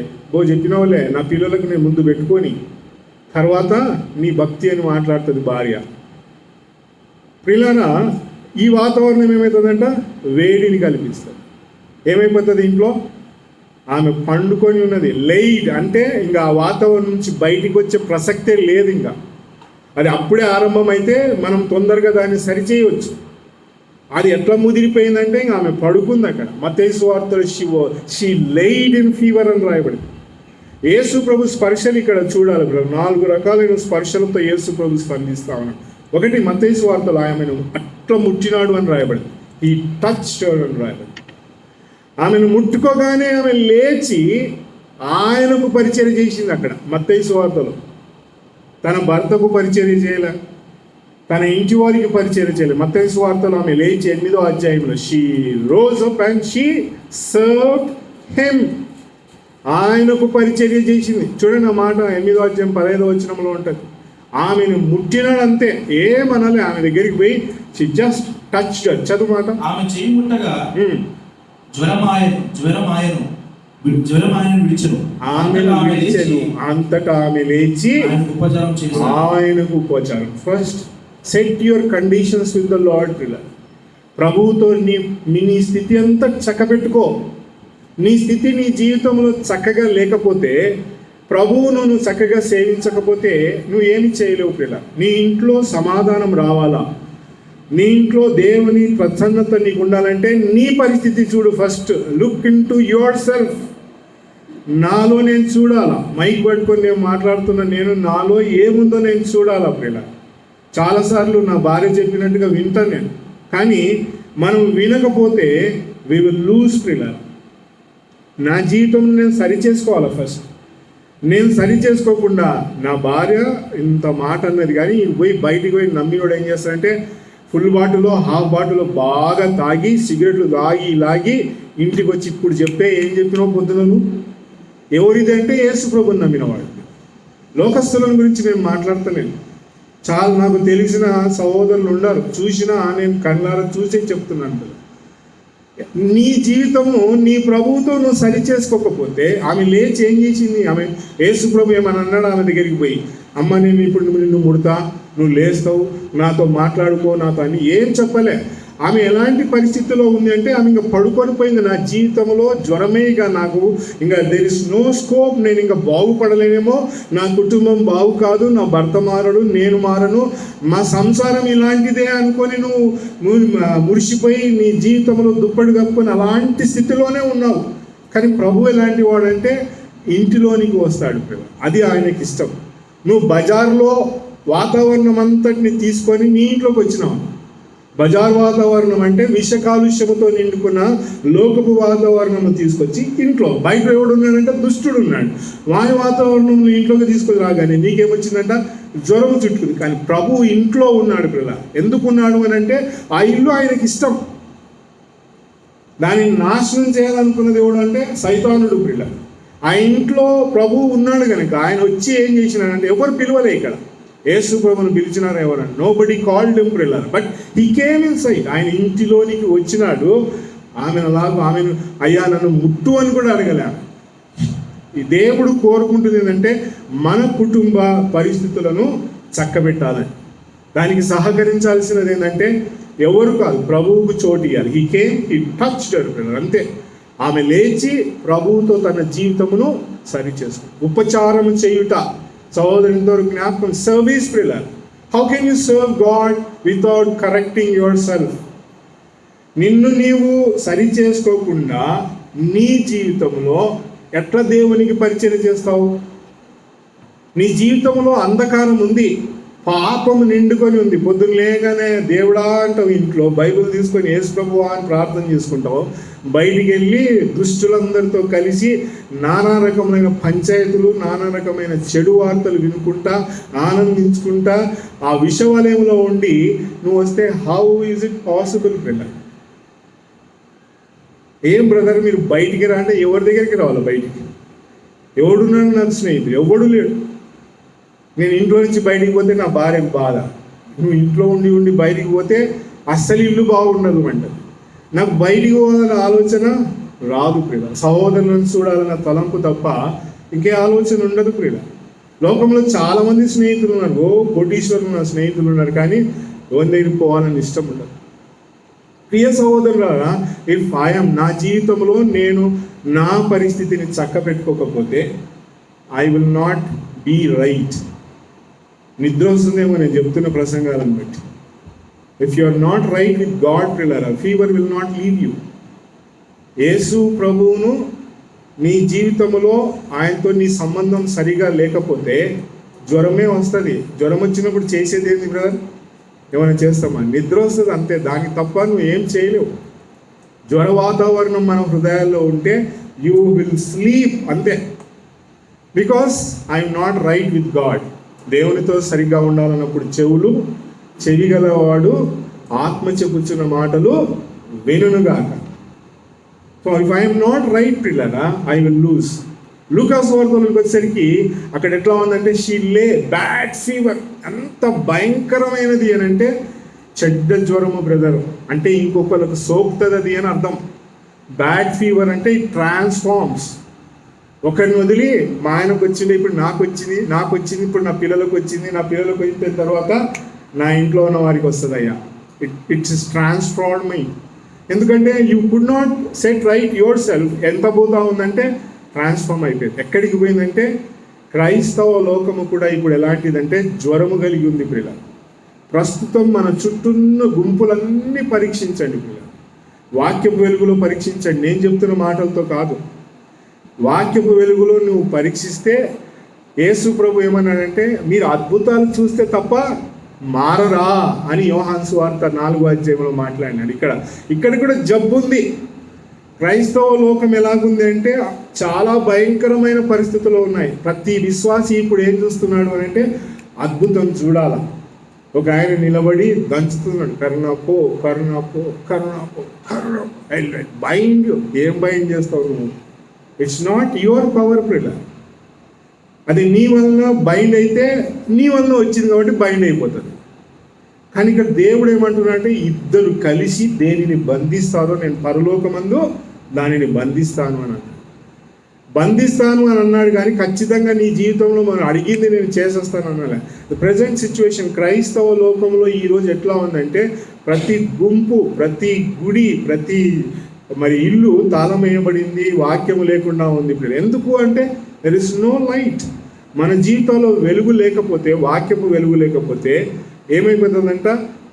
చెప్పిన వాళ్ళే నా పిల్లలకు నేను ముందు పెట్టుకొని తర్వాత నీ భక్తి అని మాట్లాడుతుంది భార్య. ప్రియులారా, ఈ వాతావరణం ఏమవుతుందంట, వేడిని కల్పిస్తుంది. ఏమైపోతుంది ఇంట్లో, ఆమె పండుకొని ఉన్నది, లైట్ అంటే ఇంకా ఆ వాతావరణం నుంచి బయటికి వచ్చే ప్రసక్తే లేదు. ఇంకా అది అప్పుడే ఆరంభమైతే మనం తొందరగా దాన్ని సరిచేయవచ్చు. అది ఎట్లా ముదిరిపోయిందంటే ఇంకా ఆమె పడుకుంది అక్కడ. మత్తయి సువార్తలో షీ లైడ్ ఇన్ ఫీవర్ అని రాయబడింది. యేసు ప్రభు స్పర్శలు ఇక్కడ చూడాలి. 4 రకాలైన స్పర్శలతో యేసు ప్రభు స్పందిస్తా ఉన్నాడు. ఒకటి మత్తయి సువార్తలో ఆమెను అట్లా ముట్టినాడు అని రాయబడింది. ఈ టచ్ అని రాయబడింది. ఆమెను ముట్టుకోగానే ఆమె లేచి ఆయనకు పరిచర్య చేసింది. అక్కడ మత్తయి సువార్తలో తన భర్తకు పరిచర్య చేయలే, తన ఇంటి వారికి పరిచర్య చేయలేదు. మత్తయి సువార్తలో ఆమె లేచి 8వ అధ్యాయంలో she rose up and she served him, ఆయనకు పరిచర్య చేసింది. చూడండి ఆ మాట 8వ అధ్యాయం 15వ వచనంలో ఉంటుంది. ఆమెను ముట్టినాడు అంతే, ఏమనాలి. ఆమె దగ్గరికి పోయి షీ జస్ట్ టచ్. చదువు మాట. ఆమె చేయి ముట్టగా జ్వరమాయను విడిచెను. ఆమెను విడిచెను, అంతటా ఆమె లేచి ఆయనకు ఉపచారం. First set your conditions with the lord. ప్రభువుతో నీ స్థితి అంతా చక్కబెట్టుకో. నీ స్థితి నీ జీవితంలో చక్కగా లేకపోతే, ప్రభువును నువ్వు చక్కగా సేవించకపోతే నువ్వు ఏమి చేయలేవు పిల్ల. నీ ఇంట్లో సమాధానం రావాలా, నీ ఇంట్లో దేవుని ప్రసన్నత నీకు ఉండాలంటే నీ పరిస్థితి చూడు. First look in to your self. నాలో నేను చూడాలా. మైక్ పట్టుకొని నేను మాట్లాడుతున్నా, నేను నాలో ఏముందో నేను చూడాలా పిల్ల. చాలాసార్లు నా భార్య చెప్పినట్టుగా వింటాను నేను, కానీ మనం వినకపోతే వి విల్ లూజ్ పిల్ల. నా జీవితంలో నేను సరి చేసుకోవాలా. ఫస్ట్ నేను సరి చేసుకోకుండా నా భార్య ఇంత మాట అన్నది కానీ పోయి బయటికి పోయి నమ్మినోడు ఏం చేస్తాడంటే ఫుల్ బాటిల్లో హాఫ్ బాటిల్లో బాగా తాగి సిగరెట్లు లాగి ఇంటికి వచ్చి ఇప్పుడు ఏం చెప్పినావు పొద్దునను. ఎవరిదంటే యేసు ప్రభుని నమ్మినవాడు. లోకస్తుల గురించి నేను మాట్లాడతలేను. చాలా నాకు తెలిసిన సహోదరులు ఉన్నారు, చూసినా నేను కళ్ళారా చూసే చెప్తున్నాను. నీ జీవితము నీ ప్రభువుతో నువ్వు సరి చేసుకోకపోతే, ఆమె లేచి ఏం చేసింది, ఆమె యేసు ప్రభు ఏమని అన్నాడు ఆమె దగ్గరికి పోయి, అమ్మ నేను ఇప్పుడు నిన్ను ముడతా, నువ్వు లేస్తావు, నాతో మాట్లాడుకో, నాతో అని ఏం చెప్పలే. ఆమె ఎలాంటి పరిస్థితిలో ఉంది అంటే ఆమె ఇంకా పడుకొని పోయింది. నా జీవితంలో జ్వరమే, ఇక నాకు ఇంకా దెర్ ఇస్ నో స్కోప్, నేను ఇంకా బాగుపడలేనేమో, నా కుటుంబం బాగు కాదు, నా భర్త మారడు, నేను మారను, మా సంసారం ఇలాంటిదే అనుకొని నువ్వు మురిసిపోయి నీ జీవితంలో దుప్పటి కప్పుకొని అలాంటి స్థితిలోనే ఉన్నావు. కానీ ప్రభు ఎలాంటి వాడంటే ఇంటిలోనికి వస్తాడు. అది ఆయనకి ఇష్టం. నువ్వు బజార్లో వాతావరణం అంతటిని తీసుకొని నీ ఇంట్లోకి వచ్చినావు. బజార్ వాతావరణం అంటే విష కాలుష్యముతో నిండుకున్న లోకపు వాతావరణము తీసుకొచ్చి ఇంట్లో, బయట ఎవడు ఉన్నాడంటే దుష్టుడు ఉన్నాడు, వాని వాతావరణం ఇంట్లోకి తీసుకొని రాగానే నీకేమొచ్చిందంట, జ్వరం చుట్టుకుంది. కానీ ప్రభు ఇంట్లో ఉన్నాడు పిల్ల. ఎందుకున్నాడు అని అంటే ఆ ఇల్లు ఆయనకి ఇష్టం. దానిని నాశనం చేయాలనుకున్నది ఎవడు అంటే సైతానుడు పిల్ల. ఆ ఇంట్లో ప్రభు ఉన్నాడు కనుక ఆయన వచ్చి ఏం చేసినాడంటే, ఎవరు పిలవలే ఇక్కడ. యేసు ప్రభువును పిలిచినారు ఎవరన్నా, నోబడి కాల్డ్ హిమ్ ప్రిల్లర్, but he came inside. ఆయన ఇంటిలోనికి వచ్చినాడు. ఆమెను అయ్యా నన్ను ముట్టు అని కూడా అడగలే. ఈ దేవుడు కోరుకుంటుంది ఏంటంటే మన కుటుంబ పరిస్థితులను చక్కబెట్టాలని. దానికి సహకరించాల్సినది ఏంటంటే ఎవరు కాదు, ప్రభువుకు చోటు ఇవ్వాలి. He came, he touched her brother, అంతే. ఆమె లేచి ప్రభువుతో తన జీవితమును సరి చేసుకుంది. ఉపచారం చేయుట సహోదరునితో జ్ఞాపకం. సర్వీస్ ప్రిల్లర్. How can you serve God without correcting yourself? నిన్ను నీవు సరి చేసుకోకుండా నీ జీవితంలో ఎట్లా దేవునికి పరిచయం చేస్తావు? నీ జీవితంలో అంధకారం ఉంది, పాపము నిండుకొని ఉంది. పొద్దున్న లేగానే దేవుడా అంటావు, ఇంట్లో బైబిల్ తీసుకొని యేసు ప్రభువా అని ప్రార్థన చేసుకుంటావు. బయటికి వెళ్ళి దుష్టులందరితో కలిసి నానా రకమైన పంచాయతీలు, నానా రకమైన చెడు వార్తలు వినుకుంటా ఆనందించుకుంటా ఆ విషవలయంలో ఉండి నువ్వు వస్తే హౌ ఈజ్ ఇట్ పాసిబుల్ పిల్ల? ఏం బ్రదర్ మీరు బయటికి రా అంటే ఎవరి దగ్గరికి రావాలి? బయటికి ఎవడున్నాడు? నాకు స్నేహితుడు ఎవడు లేడు. నేను ఇంట్లో నుంచి బయటికి పోతే నా భార్యకు బాధ. నువ్వు ఇంట్లో ఉండి బయటికి పోతే అస్సలు ఇల్లు బాగుండదు అంటది. నాకు బయటికి పోవాలన్న ఆలోచన రాదు ప్రియుల. సహోదరులను చూడాలన్న తలంపు తప్ప ఇంకే ఆలోచన ఉండదు ప్రియుల. లోకంలో చాలామంది స్నేహితులు ఉన్నారు, కోటీశ్వరులు నా స్నేహితులు ఉన్నారు, కానీ ఎవరి దగ్గరికి పోవాలని ఇష్టం ఉండదు. ప్రియ సహోదరులారా, ఇఫ్ ఐఎమ్ నా జీవితంలో నేను నా పరిస్థితిని చక్క పెట్టుకోకపోతే I will not be right. నిద్ర వస్తుందేమో నేను చెప్తున్న ప్రసంగాలను బట్టి. If you are not right with God పిల్లరా, fever will not leave you. Yesu ప్రభువును నీ జీవితంలో ఆయనతో నీ సంబంధం సరిగా లేకపోతే జ్వరమే వస్తుంది. జ్వరం వచ్చినప్పుడు చేసేది ఏంది బ్రదర్? ఏమైనా చేస్తామా? నిద్ర వస్తుంది అంతే, దానికి తప్ప నువ్వు ఏం చేయలేవు. జ్వర వాతావరణం మన హృదయాల్లో ఉంటే యూ విల్ స్లీప్ అంతే. Because I'm not right with God. దేవునితో సరిగ్గా ఉండాలన్నప్పుడు చెవి గలవాడు ఆత్మ చెప్పుచున్న మాటలు వినుగాక. So if I'm not right పిల్లరా, ఐ విల్ లూజ్. లూకాస్ వార్తలోకి వచ్చేసరికి అక్కడ ఎట్లా ఉందంటే, షీ లే బ్యాడ్ ఫీవర్. అంత భయంకరమైనది అని అంటే చెడ్డ జ్వరము బ్రదర్, అంటే ఇంకొకరికి సోకుతుంది అది అని అర్థం. బ్యాడ్ ఫీవర్ అంటే ఇట్ ట్రాన్స్ఫార్మ్స్. ఒకరిని వదిలి మా ఆయనకు వచ్చింది, ఇప్పుడు నాకు వచ్చింది, ఇప్పుడు నా పిల్లలకు వచ్చింది, నా పిల్లలకు వచ్చిన తర్వాత నా ఇంట్లో ఉన్న వారికి వస్తుంది అయ్యా. ఇట్స్ ట్రాన్స్ఫార్మ్ మీ. ఎందుకంటే you could not set right your self. ఎంత పోతా ఉందంటే ట్రాన్స్ఫార్మ్ అయిపోయింది. ఎక్కడికి పోయిందంటే క్రైస్తవ లోకము కూడా ఇప్పుడు ఎలాంటిదంటే జ్వరము కలిగి ఉంది పిల్ల. ప్రస్తుతం మన చుట్టూన్న గుంపులన్నీ పరీక్షించండి పిల్ల. వాక్యపు వెలుగులో పరీక్షించండి. నేను చెప్తున్న మాటలతో కాదు, వాక్యపు వెలుగులో నువ్వు పరీక్షిస్తే యేసు ప్రభు ఏమన్నాడంటే, మీరు అద్భుతాలు చూస్తే తప్ప మారరా అని యోహాను సువార్త 4వ అధ్యాయంలో మాట్లాడినాడు. ఇక్కడ కూడా జబ్బు ఉంది. క్రైస్తవ లోకం ఎలాగుంది అంటే చాలా భయంకరమైన పరిస్థితులు ఉన్నాయి. ప్రతి విశ్వాసి ఇప్పుడు ఏం చూస్తున్నాడు అని అంటే అద్భుతం చూడాల. ఒక ఆయన నిలబడి దంచుతున్నాడు, కరుణాపో కరుణాపో కరుణాపో కరుణ. బైండ్. ఏం బైండ్ చేస్తావు నువ్వు? ఇట్స్ నాట్ యువర్ పవర్ ప్రిల్ల. అది నీ వలన బైండ్ అయితే నీ వలన వచ్చింది కాబట్టి బైండ్ అయిపోతుంది. కానీ ఇక్కడ దేవుడు ఏమంటున్నాడంటే, ఇద్దరు కలిసి దేనిని బంధిస్తారో నేను పరలోకమందు దానిని బంధిస్తాను అని అన్నాడు. కానీ ఖచ్చితంగా నీ జీవితంలో మనం అడిగింది నేను చేసేస్తాను అన్నాడు. ద ప్రజెంట్ సిచ్యువేషన్ క్రైస్తవ లోకంలో ఈరోజు ఎట్లా ఉందంటే, ప్రతి గుంపు, ప్రతి గుడి, ప్రతి ఇల్లు తాళం వేయబడింది, వాక్యము లేకుండా ఉంది. ఎందుకు అంటే దెర్ ఇస్ నో లైట్. మన జీవితంలో వెలుగు లేకపోతే, వాక్యపు వెలుగు లేకపోతే ఏమైపోతుందంట,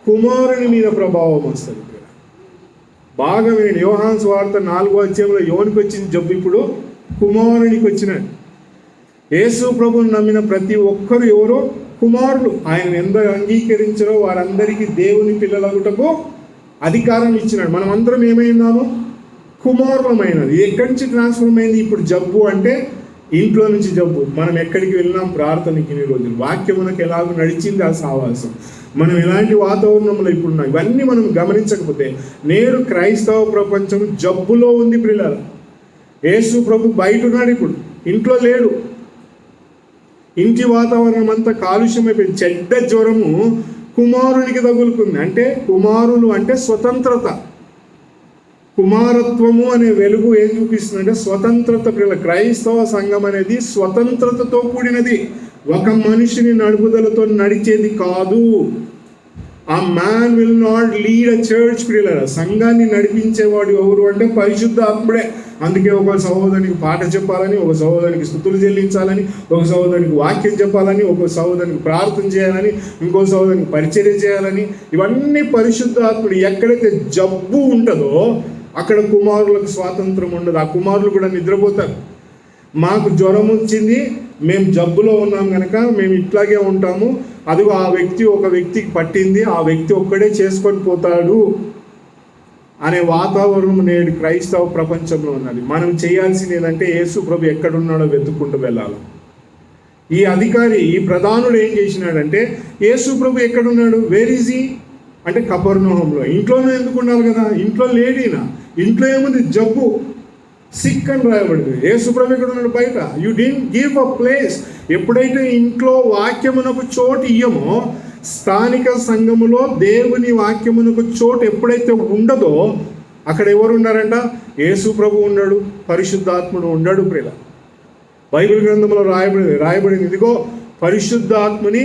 కుమారుని మీద ప్రభావం వస్తుంది. బాగా వినండి, యోహాను సువార్త 4వ అధ్యాయంలో ఎవరికి వచ్చింది జబ్బు? ఇప్పుడు కుమారునికి వచ్చినాడు. యేసు ప్రభువుని నమ్మిన ప్రతి ఒక్కరు ఎవరో కుమారులు. ఆయన ఎందరు అంగీకరించారో వారందరికీ దేవుని పిల్లలగుటకు అధికారం ఇచ్చినాడు. మనం అందరం ఏమైనాము? కుమారులమైనది. ఎక్కడి నుంచి ట్రాన్స్ఫర్మ్ అయింది ఇప్పుడు జబ్బు అంటే? ఇంట్లో నుంచి జబ్బు. మనం ఎక్కడికి వెళ్ళినాం? ప్రార్థనకి ఇన్ని రోజులు. వాక్యమునకు ఎలాగో నడిచింది ఆ సావాసం. మనం ఎలాంటి వాతావరణంలో ఇప్పుడు ఉన్నాం, ఇవన్నీ మనం గమనించకపోతే నేడు క్రైస్తవ ప్రపంచం జబ్బులో ఉంది పిల్లలు. యేసు ప్రభు బయట ఉన్నాడు, ఇప్పుడు ఇంట్లో లేడు. ఇంటి వాతావరణం అంతా కాలుష్యం అయిపోయింది. చెడ్డ జ్వరము కుమారునికి తగులుకుంది. అంటే కుమారులు అంటే స్వతంత్రత. కుమారత్వము అనే వెలుగు ఏం చూపిస్తుందంటే స్వతంత్రత. క్రైస్తవ సంఘం అనేది స్వతంత్రతతో కూడినది. ఒక మనిషిని నడుపుదలతో నడిచేది కాదు. ఆ man will not lead a church. సంఘాన్ని నడిపించేవాడు ఎవరు అంటే పరిశుద్ధాత్ముడే. అందుకే ఒక సహోదరునికి పాట చెప్పాలని, ఒక సహోదరునికి స్తుతులు చెల్లించాలని, ఒక సహోదరునికి వాక్యం చెప్పాలని, ఒక సహోదరునికి ప్రార్థన చేయాలని, ఇంకో సహోదరునికి పరిచర్య చేయాలని, ఇవన్నీ పరిశుద్ధాత్ముడు. ఎక్కడైతే జబ్బు ఉంటుందో అక్కడ కుమారులకు స్వాతంత్రం ఉండదు. ఆ కుమారులు కూడా నిద్రపోతారు. మాకు జ్వరం వచ్చింది, మేము జబ్బులో ఉన్నాం కనుక మేము ఇట్లాగే ఉంటాము, అదిగో ఒక వ్యక్తికి పట్టింది, ఆ వ్యక్తి ఒక్కడే చేసుకొని పోతాడు అనే వాతావరణం నేడు క్రైస్తవ ప్రపంచంలో ఉన్నది. మనం చేయాల్సింది ఏంటంటే యేసు ప్రభు ఎక్కడున్నాడో వెతుక్కుంటూ వెళ్ళాలి. ఈ అధికారి, ఈ ప్రధానుడు ఏం చేసినాడంటే, యేసు ప్రభు ఎక్కడున్నాడు? వేర్ ఈజ్ హీ అంటే కపెర్నహూములో. ఇంట్లోనే ఎందుకు ఉండాలి కదా? ఇంట్లో లేడీనా? ఇంట్లో ఏముంది? జబ్బు, సిక్ అని రాయబడింది. యేసు ప్రభు ఎక్కడ ఉన్నాడు? బయట. You didn't give a place. ఎప్పుడైతే ఇంట్లో వాక్యమునకు చోటు ఇయ్యమో, స్థానిక సంఘములో దేవుని వాక్యమునకు చోటు ఎప్పుడైతే ఉండదో అక్కడ ఎవరు ఉన్నారంట? యేసు ప్రభు ఉన్నాడు, పరిశుద్ధాత్ముడు ఉన్నాడు. ప్రియుల, బైబిల్ గ్రంథంలో రాయబడింది, ఇదిగో పరిశుద్ధాత్మని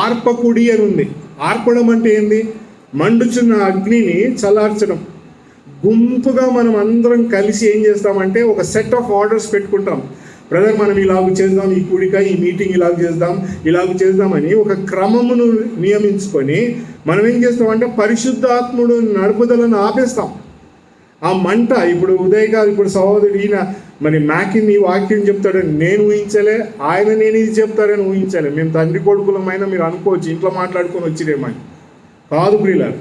ఆర్పకుడి అని ఉంది. ఆర్పడం అంటే ఏంది? మండుచున్న అగ్నిని చల్లార్చడం. గుంపుగా మనం అందరం కలిసి ఏం చేస్తామంటే ఒక సెట్ ఆఫ్ ఆర్డర్స్ పెట్టుకుంటాం. బ్రదర్, మనం ఇలాగ చేద్దాం, ఈ కూడిక, ఈ మీటింగ్ ఇలాగ చేద్దామని ఒక క్రమమును నియమించుకొని మనం ఏం చేస్తామంటే పరిశుద్ధాత్ముడు నడుపుదలను ఆపేస్తాం. ఆ మంట ఇప్పుడు ఇప్పుడు సహోదరుడు ఈయన మరి మ్యాకిన్ ఈ వాక్యం చెప్తాడని నేను ఊహించలే, నేను ఇది చెప్తాడని ఊహించలే. మేము తండ్రి కొడుకులమైనా మీరు అనుకోవచ్చు ఇంట్లో మాట్లాడుకొని వచ్చిరేమని. కాదు ప్రియులారా,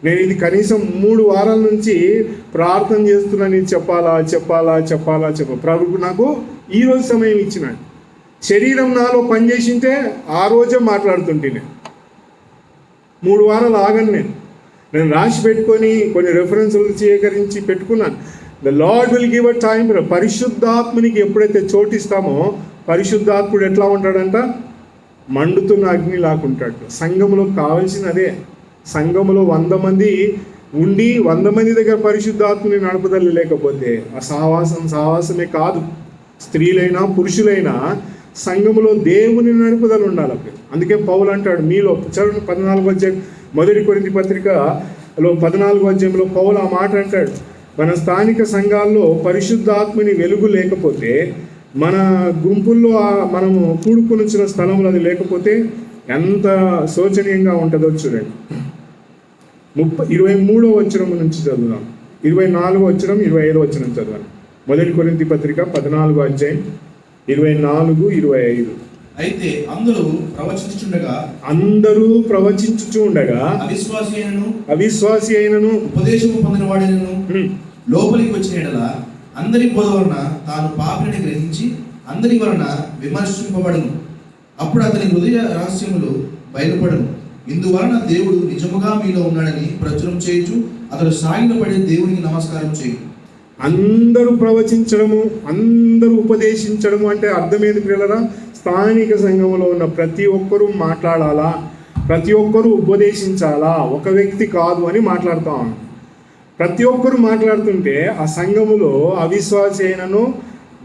నేను ఇది కనీసం 3 వారాల నుంచి ప్రార్థన చేస్తున్నాను. ఇది చెప్పాలా. ప్రభువు నాకు ఈరోజు సమయం ఇచ్చినాడు. శరీరం నాలో పనిచేసింటే ఆ రోజే మాట్లాడుతుంటే 3 వారాలు ఆగను. నేను రాసి పెట్టుకొని కొన్ని రెఫరెన్సులు సేకరించి పెట్టుకున్నాను. The lord will give a time. పరిశుద్ధాత్మునికి ఎప్పుడైతే చోటిస్తామో పరిశుద్ధాత్ముడు ఎట్లా ఉంటాడంట? మండుతున్న అగ్ని లాకుంటాడు. సంఘములో కావాల్సినదే. సంఘములో 100 మంది ఉండి 100 మంది దగ్గర పరిశుద్ధాత్మని నడుపుదల లేకపోతే ఆ సహవాసమే కాదు. స్త్రీలైనా పురుషులైనా సంఘములో దేవుని నడుపుదల ఉండాలి. అందుకే పౌలు అంటాడు, మీలో 14వ అధ్యాయం 1 కొరింథీ పత్రికలో 14వ అధ్యాయంలో పౌలు ఆ మాట అంటాడు, మన స్థానిక సంఘాల్లో పరిశుద్ధాత్మని వెలుగు లేకపోతే, మన గుంపుల్లో మనము కూడుకుని వచ్చిన స్థలంలో అది లేకపోతే ఎంత శోచనీయంగా ఉంటుందో చూడండి. 23వ వచనం నుంచి చదువుదాం. 24వ వచనం 25వ వచనం చదవాలి. 1 కొరింథీ పత్రిక 14వ అధ్యాయం 24, 25. అయితే అందరూ ప్రవచించుచు ఉండగా అవిశ్వాసి అయినను ఉపదేశము పొందిన వాడినను లోపలికి వచ్చిన యెడల అందరి బోధ వలన తాను పాపిని గ్రహించి అందరి వలన విమర్శింపబడును. అప్పుడు అతని హృదయ రహస్యములు బయలుపడను. ఇందువలన దేవుడు నిజముగా మీలో ఉన్నాడని ప్రచురం చేయొచ్చు. అతడు సాగిలపడి దేవునికి నమస్కారం చేయు. అందరూ ప్రవచించడము, అందరూ ఉపదేశించడము అంటే అర్థమేది పిల్లరా? స్థానిక సంఘంలో ఉన్న ప్రతి ఒక్కరూ మాట్లాడాలా, ప్రతి ఒక్కరూ ఉపదేశించాలా, ఒక వ్యక్తి కాదు అని మాట్లాడుతాం. ప్రతి ఒక్కరూ మాట్లాడుతుంటే ఆ సంఘములో అవిశ్వాసి అయినను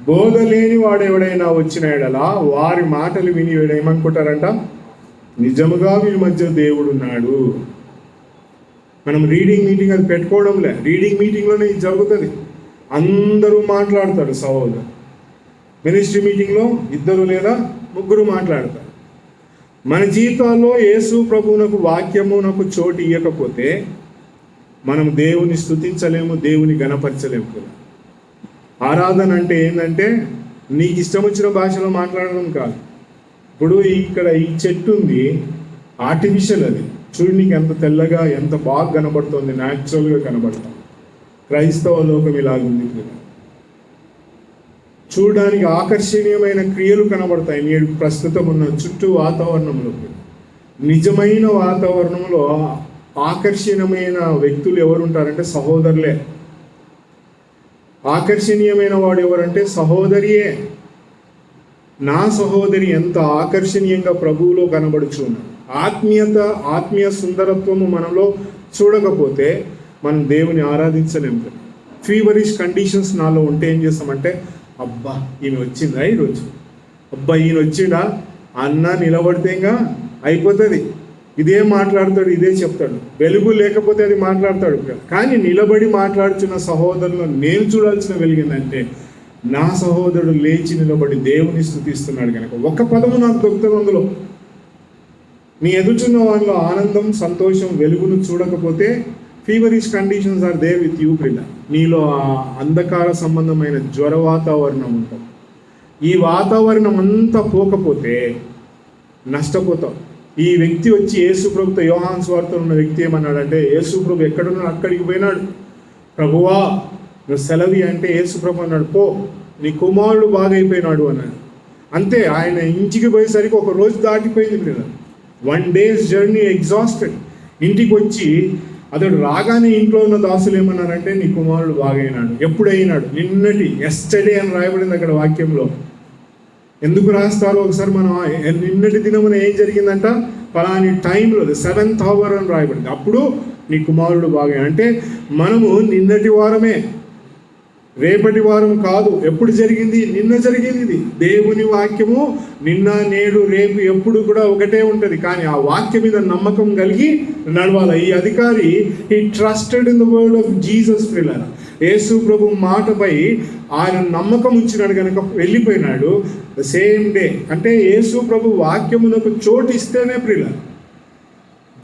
బోధ లేని వాడు ఎవడైనా వచ్చిన యెడల వారి మాటలు విని ఏమనుకుంటారంట? నిజముగా వీరి మధ్య దేవుడు ఉన్నాడు. మనం రీడింగ్ మీటింగ్ అది పెట్టుకోవడంలే, రీడింగ్ మీటింగ్లోనే ఇది జరుగుతుంది. అందరూ మాట్లాడతారు సహోదరు. మినిస్ట్రీ మీటింగ్లో 2 లేదా 3 మాట్లాడతారు. మన జీవితాల్లో యేసు ప్రభువునకు వాక్యమునకు చోటు ఇవ్వకపోతే మనం దేవుని స్తుతించలేము, దేవుని గణపరచలేము కూడా. ఆరాధన అంటే ఏంటంటే నీకు ఇష్టం వచ్చిన భాషలో మాట్లాడడం కాదు. ఇప్పుడు ఇక్కడ ఈ చెట్టు ఉంది, ఆర్టిఫిషియల్ అది. చూడు, నీకు ఎంత తెల్లగా ఎంత బాగా కనబడుతుంది, న్యాచురల్గా కనబడుతుంది. క్రైస్తవ లోకం ఇలాగుంది. చూడడానికి ఆకర్షణీయమైన క్రియలు కనబడతాయి నేడు ప్రస్తుతం ఉన్న చుట్టూ వాతావరణంలో. నిజమైన వాతావరణంలో ఆకర్షణీయమైన వ్యక్తులు ఎవరు ఉంటారంటే సహోదరులే. ఆకర్షణీయమైన వాడు ఎవరంటే సహోదరియే. నా సహోదరి ఎంత ఆకర్షణీయంగా ప్రభువులో కనబడుచు ఉన్నాడు. ఆత్మీయ సుందరత్వము మనలో చూడకపోతే మనం దేవుని ఆరాధించలేము. ఫీవరిష్ కండిషన్స్ నాలో ఉంటే ఏం చేస్తామంటే, అబ్బా ఈమె వచ్చిందా ఈరోజు, అబ్బా ఈయన వచ్చిందా అన్న నిలబడితే ఇంకా అయిపోతుంది. ఇదే మాట్లాడతాడు, ఇదే చెప్తాడు. వెలుగు లేకపోతే అది మాట్లాడతాడు. కానీ నిలబడి మాట్లాడుతున్న సహోదరులు నేను చూడాల్సిన వెలిగిందంటే నా సహోదరుడు లేచి నిలబడి దేవుని స్తుతిస్తున్నాడు కనుక ఒక పదము నాకు దొరుకుతుంది అందులో. నీ ఎదుర్చున్న వాళ్ళలో ఆనందం, సంతోషం, వెలుగును చూడకపోతే feverish conditions are there with you ప్రిల్ల. నీలో ఆ అంధకార సంబంధమైన జ్వర వాతావరణం ఉంటుంది. ఈ వాతావరణం అంతా పోకపోతే నష్టపోతాం. ఈ వ్యక్తి వచ్చి యేసుప్రభుతో యోహాను సువార్తలో ఉన్న వ్యక్తి ఏమన్నాడంటే, యేసుప్రభు ఎక్కడున్నాడు అక్కడికి పోయినాడు. ప్రభువా నువ్వు సెలవి అంటే యేసుప్రభు అన్నాడు, పో నీ కుమారుడు బాగైపోయినాడు అన్నాడు. అంతే, ఆయన ఇంటికి పోయేసరికి ఒక రోజు దాటిపోయింది పిల్లలు. 1 day's జర్నీ ఎగ్జాస్టెడ్. ఇంటికి వచ్చి అతడు రాగానే ఇంట్లో ఉన్న దాసులు ఏమన్నారంటే, నీ కుమారుడు బాగైనాడు. ఎప్పుడైనాడు? నిన్నటి, ఎస్టర్డే అని రాయబడింది అక్కడ వాక్యంలో. ఎందుకు రాస్తారో ఒకసారి మనం, నిన్నటి దినమున ఏం జరిగిందంట, పలాని టైంలో 7th hour అని రాయబడింది. అప్పుడు నీ కుమారుడు బాగా. అంటే మనము నిన్నటి వారమే, రేపటి వారం కాదు, ఎప్పుడు జరిగింది? నిన్న జరిగింది ఇది. దేవుని వాక్యము నిన్న, నేడు, రేపు ఎప్పుడు కూడా ఒకటే ఉంటుంది. కానీ ఆ వాక్యం మీద నమ్మకం కలిగి నడవాలి. ఈ అధికారి he trusted in the word of Jesus ప్రియులారా. యేసు ప్రభు మాటపై ఆయన నమ్మకం ఉంచినాడు కనుక వెళ్ళిపోయినాడు. ద సేమ్ డే, అంటే యేసు ప్రభు వాక్యమునకు చోటు ఇస్తేనే ప్రియులారా.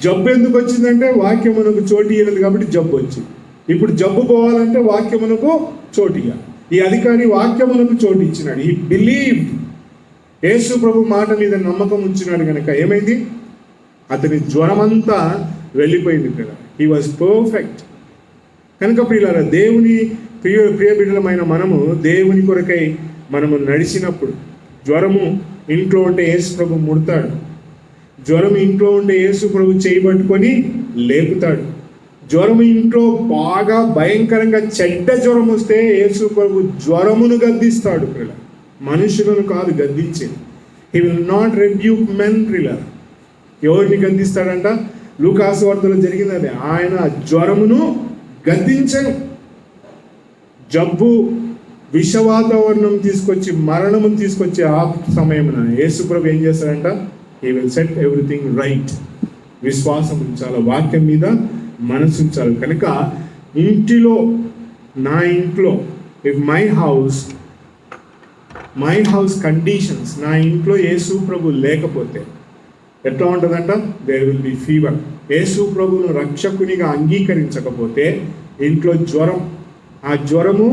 జబ్బు ఎందుకు వచ్చిందంటే వాక్యమునకు చోటు ఇవ్వలేదు కాబట్టి జబ్బు వచ్చింది. ఇప్పుడు జబ్బు పోవాలంటే వాక్యమునకు చోటు ఇవ్వాలి. ఈ అధికారి వాక్యమునకు చోటు ఇచ్చినాడు. ఈ బిలీవ్డ్, యేసు ప్రభు మాట మీద నమ్మకం ఉంచినాడు కనుక ఏమైంది? అతని జ్వరమంతా వెళ్ళిపోయింది ప్రియులారా. He was perfect. కనుక ప్రియులారా, దేవుని ప్రియ బిడ్డలమైన మనము దేవుని కొరకై మనము నడిచినప్పుడు జ్వరము ఇంట్లో ఉంటే యేసు ప్రభు ముడతాడు. జ్వరం ఇంట్లో ఉంటే యేసు ప్రభు చేయబట్టుకొని లేపుతాడు. జ్వరం ఇంట్లో బాగా భయంకరంగా చెడ్డ జ్వరం వస్తే యేసు ప్రభు జ్వరమును గద్దిస్తాడు ప్రియులారా. మనుషులను కాదు గద్దించేది. He will not rebuke men ప్రియులారా. ఎవరిని గద్దిస్తాడంట? లూకాసు వార్తలో జరిగింది అదే. ఆయన జ్వరమును గద్దించను. జబ్బు విషవాతావరణం తీసుకొచ్చి మరణమును తీసుకొచ్చే ఆ సమయమున యేసుప్రభు ఏం చేస్తాడంట? He will set everything right. విశ్వాసం ఉంచాలి, వాక్యం మీద మనసు ఉంచాలి. కనుక ఇంటిలో, నా ఇంట్లో, ఇఫ్ మై హౌస్ కండిషన్స్, నా ఇంట్లో యేసు ప్రభు లేకపోతే ఎట్లా ఉంటుందంట? There will be fever. Yesu ప్రభువును రక్షకునిగా అంగీకరించకపోతే ఇంట్లో జ్వరం. ఆ జ్వరము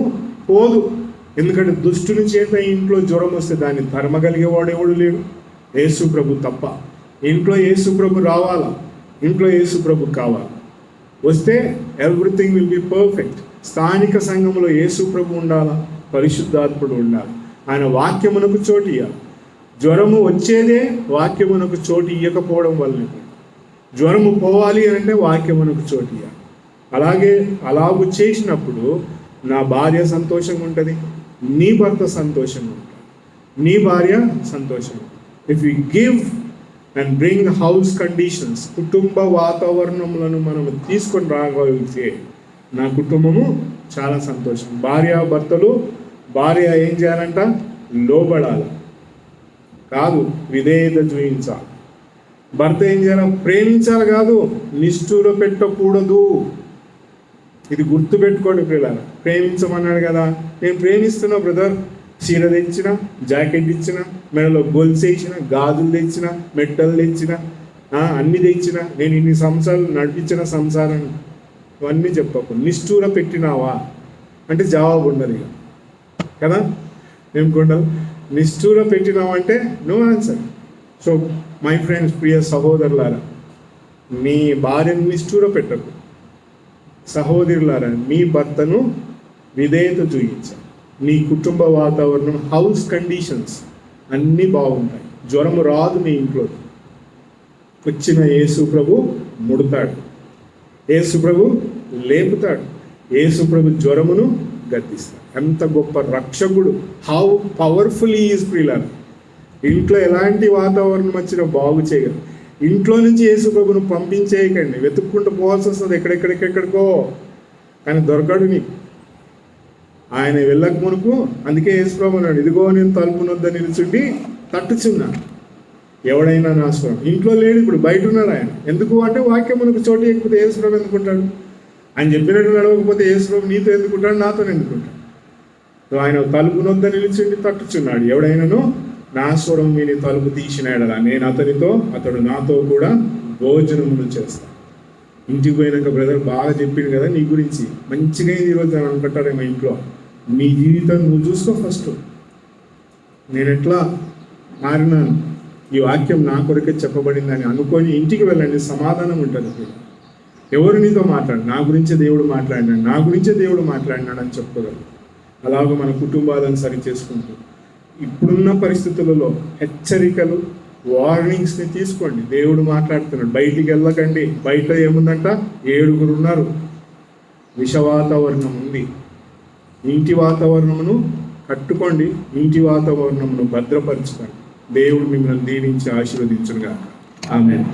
పోదు. ఎందుకంటే దుష్టుని చేత ఇంట్లో జ్వరం వస్తే దాన్ని తరమగలిగేవాడు ఎవడు లేడు, యేసు ప్రభు తప్ప. ఇంట్లో యేసు ప్రభు రావాలా, ఇంట్లో యేసు ప్రభు కావాలి. వస్తే ఎవ్రీథింగ్ విల్ బి పర్ఫెక్ట్. స్థానిక సంఘంలో యేసు ప్రభు ఉండాలా, పరిశుద్ధాత్ముడు ఉండాలి. ఆయన వాక్యమునకు చోటు ఇవ్వాలి. జ్వరము వచ్చేదే వాక్యమునకు చోటు ఇవ్వకపోవడం వల్లనే. జ్వరము పోవాలి అంటే వాక్యమునకు చోటు ఇవ్వాలి. అలాగూ చేసినప్పుడు నా భార్య సంతోషంగా ఉంటుంది, నీ భర్త సంతోషంగా ఉంటాడు, నీ భార్య సంతోషంగా. If you give and bring house conditions, కుటుంబ వాతావరణములను మనం తీసుకొని రాగలిగితే నా కుటుంబము చాలా సంతోషం. భార్యాభర్తలు, భార్య ఏం చేయాలంట? లోబడాలి కాదు, విధేయత చూపించాలి. భర్త ఏం చేయాలి? ప్రేమించాలి కాదు, నిష్ఠూర పెట్టకూడదు. ఇది గుర్తుపెట్టుకోండి ప్రియులారా. ప్రేమించమన్నాడు కదా, నేను ప్రేమిస్తున్నా బ్రదర్. చీర తెచ్చిన, జాకెట్ ఇచ్చిన, మెడలో గొలుసు వేసిన, గాజులు తెచ్చిన, మెట్టలు తెచ్చిన, అన్నీ తెచ్చిన, నేను ఇన్ని సంవత్సరాలు నడిపించిన సంసారం, ఇవన్నీ చెప్పకు. నిష్ఠూర పెట్టినావా అంటే జవాబు ఉండదు ఇక కదా. ఏమనుకుంటావు? నిష్ఠూర పెట్టినావా అంటే no answer. So my friends, ప్రియ సహోదరులారా, మీ భార్యను నిష్ఠూర పెట్టకు. సహోదరులారా, మీ భర్తను విధేయత చూపించాలి. నీ కుటుంబ వాతావరణం, హౌస్ కండిషన్స్ అన్నీ బాగుంటాయి. జ్వరము రాదు మీ ఇంట్లో. వచ్చిన యేసు ప్రభు ముడతాడు, యేసు ప్రభు లేపుతాడు, యేసు ప్రభు జ్వరమును గద్దిస్తాడు. ఎంత గొప్ప రక్షకుడు! హౌ పవర్ఫుల్ ఈజ్ ప్రియులారా. ఇంట్లో ఎలాంటి వాతావరణం వచ్చినా బాగు చేయగలరు. ఇంట్లో నుంచి యేసు ప్రభును పంపించేయకండి. వెతుక్కుంటూ పోవాల్సి వస్తుంది ఎక్కడెక్కడికో, కానీ దొరకడు నీకు. ఆయన వెళ్ళక మునుపు అందుకే యేసు ప్రభు అన్నాడు, ఇదిగో నేను తలుపు నొద్ద నిలుచుండి తట్టుచున్నా, ఎవడైనా నా స్వరం. ఇంట్లో లేడు, ఇప్పుడు బయట ఉన్నాడు ఆయన. ఎందుకు అంటే వాక్యం మనకు చోటు ఇవ్వకపోతే యేసు ప్రభు ఎందుకుంటాడు? ఆయన చెప్పినట్టు నడవకపోతే యేసు ప్రభు నీతో ఎందుకుంటాడు, నాతో ఎందుకుంటాడు? ఆయన తలుపు నొద్ద నిలిచిండి తట్టుచున్నాడు, ఎవడైనాను నా స్వరం విని తలుపు తీసినాడలా నేను అతనితో, అతడు నాతో కూడా భోజనమును చేస్తాను. ఇంటికి పోయినాక బ్రదర్ బాగా చెప్పింది కదా నీ గురించి, మంచిగా ఈరోజు అని అనుకుంటాడేమో ఇంట్లో. నీ జీవితం నువ్వు చూసుకో ఫస్ట్. నేను ఎట్లా మారినాను, ఈ వాక్యం నా కొరకే చెప్పబడిందని అనుకొని ఇంటికి వెళ్ళండి, సమాధానం ఉంటుంది. ఎవరు నీతో మాట్లాడు, నా గురించే దేవుడు మాట్లాడినాడు, నా గురించే దేవుడు మాట్లాడినాడు అని చెప్పగలరు. అలాగే మన కుటుంబాలను సరి చేసుకుంటూ ఇప్పుడున్న పరిస్థితులలో హెచ్చరికలు, వార్నింగ్స్ని తీసుకోండి. దేవుడు మాట్లాడుతున్నాడు, బయటికి వెళ్ళకండి. బయట ఏముందంట? 7 ఉన్నారు, విష వాతావరణం ఉంది. ఇంటి వాతావరణమును కట్టుకోండి, ఇంటి వాతావరణమును భద్రపరచుకోండి. దేవుడు మిమ్మల్ని దీవించి ఆశీర్వదించునుగాక. ఆమేన్.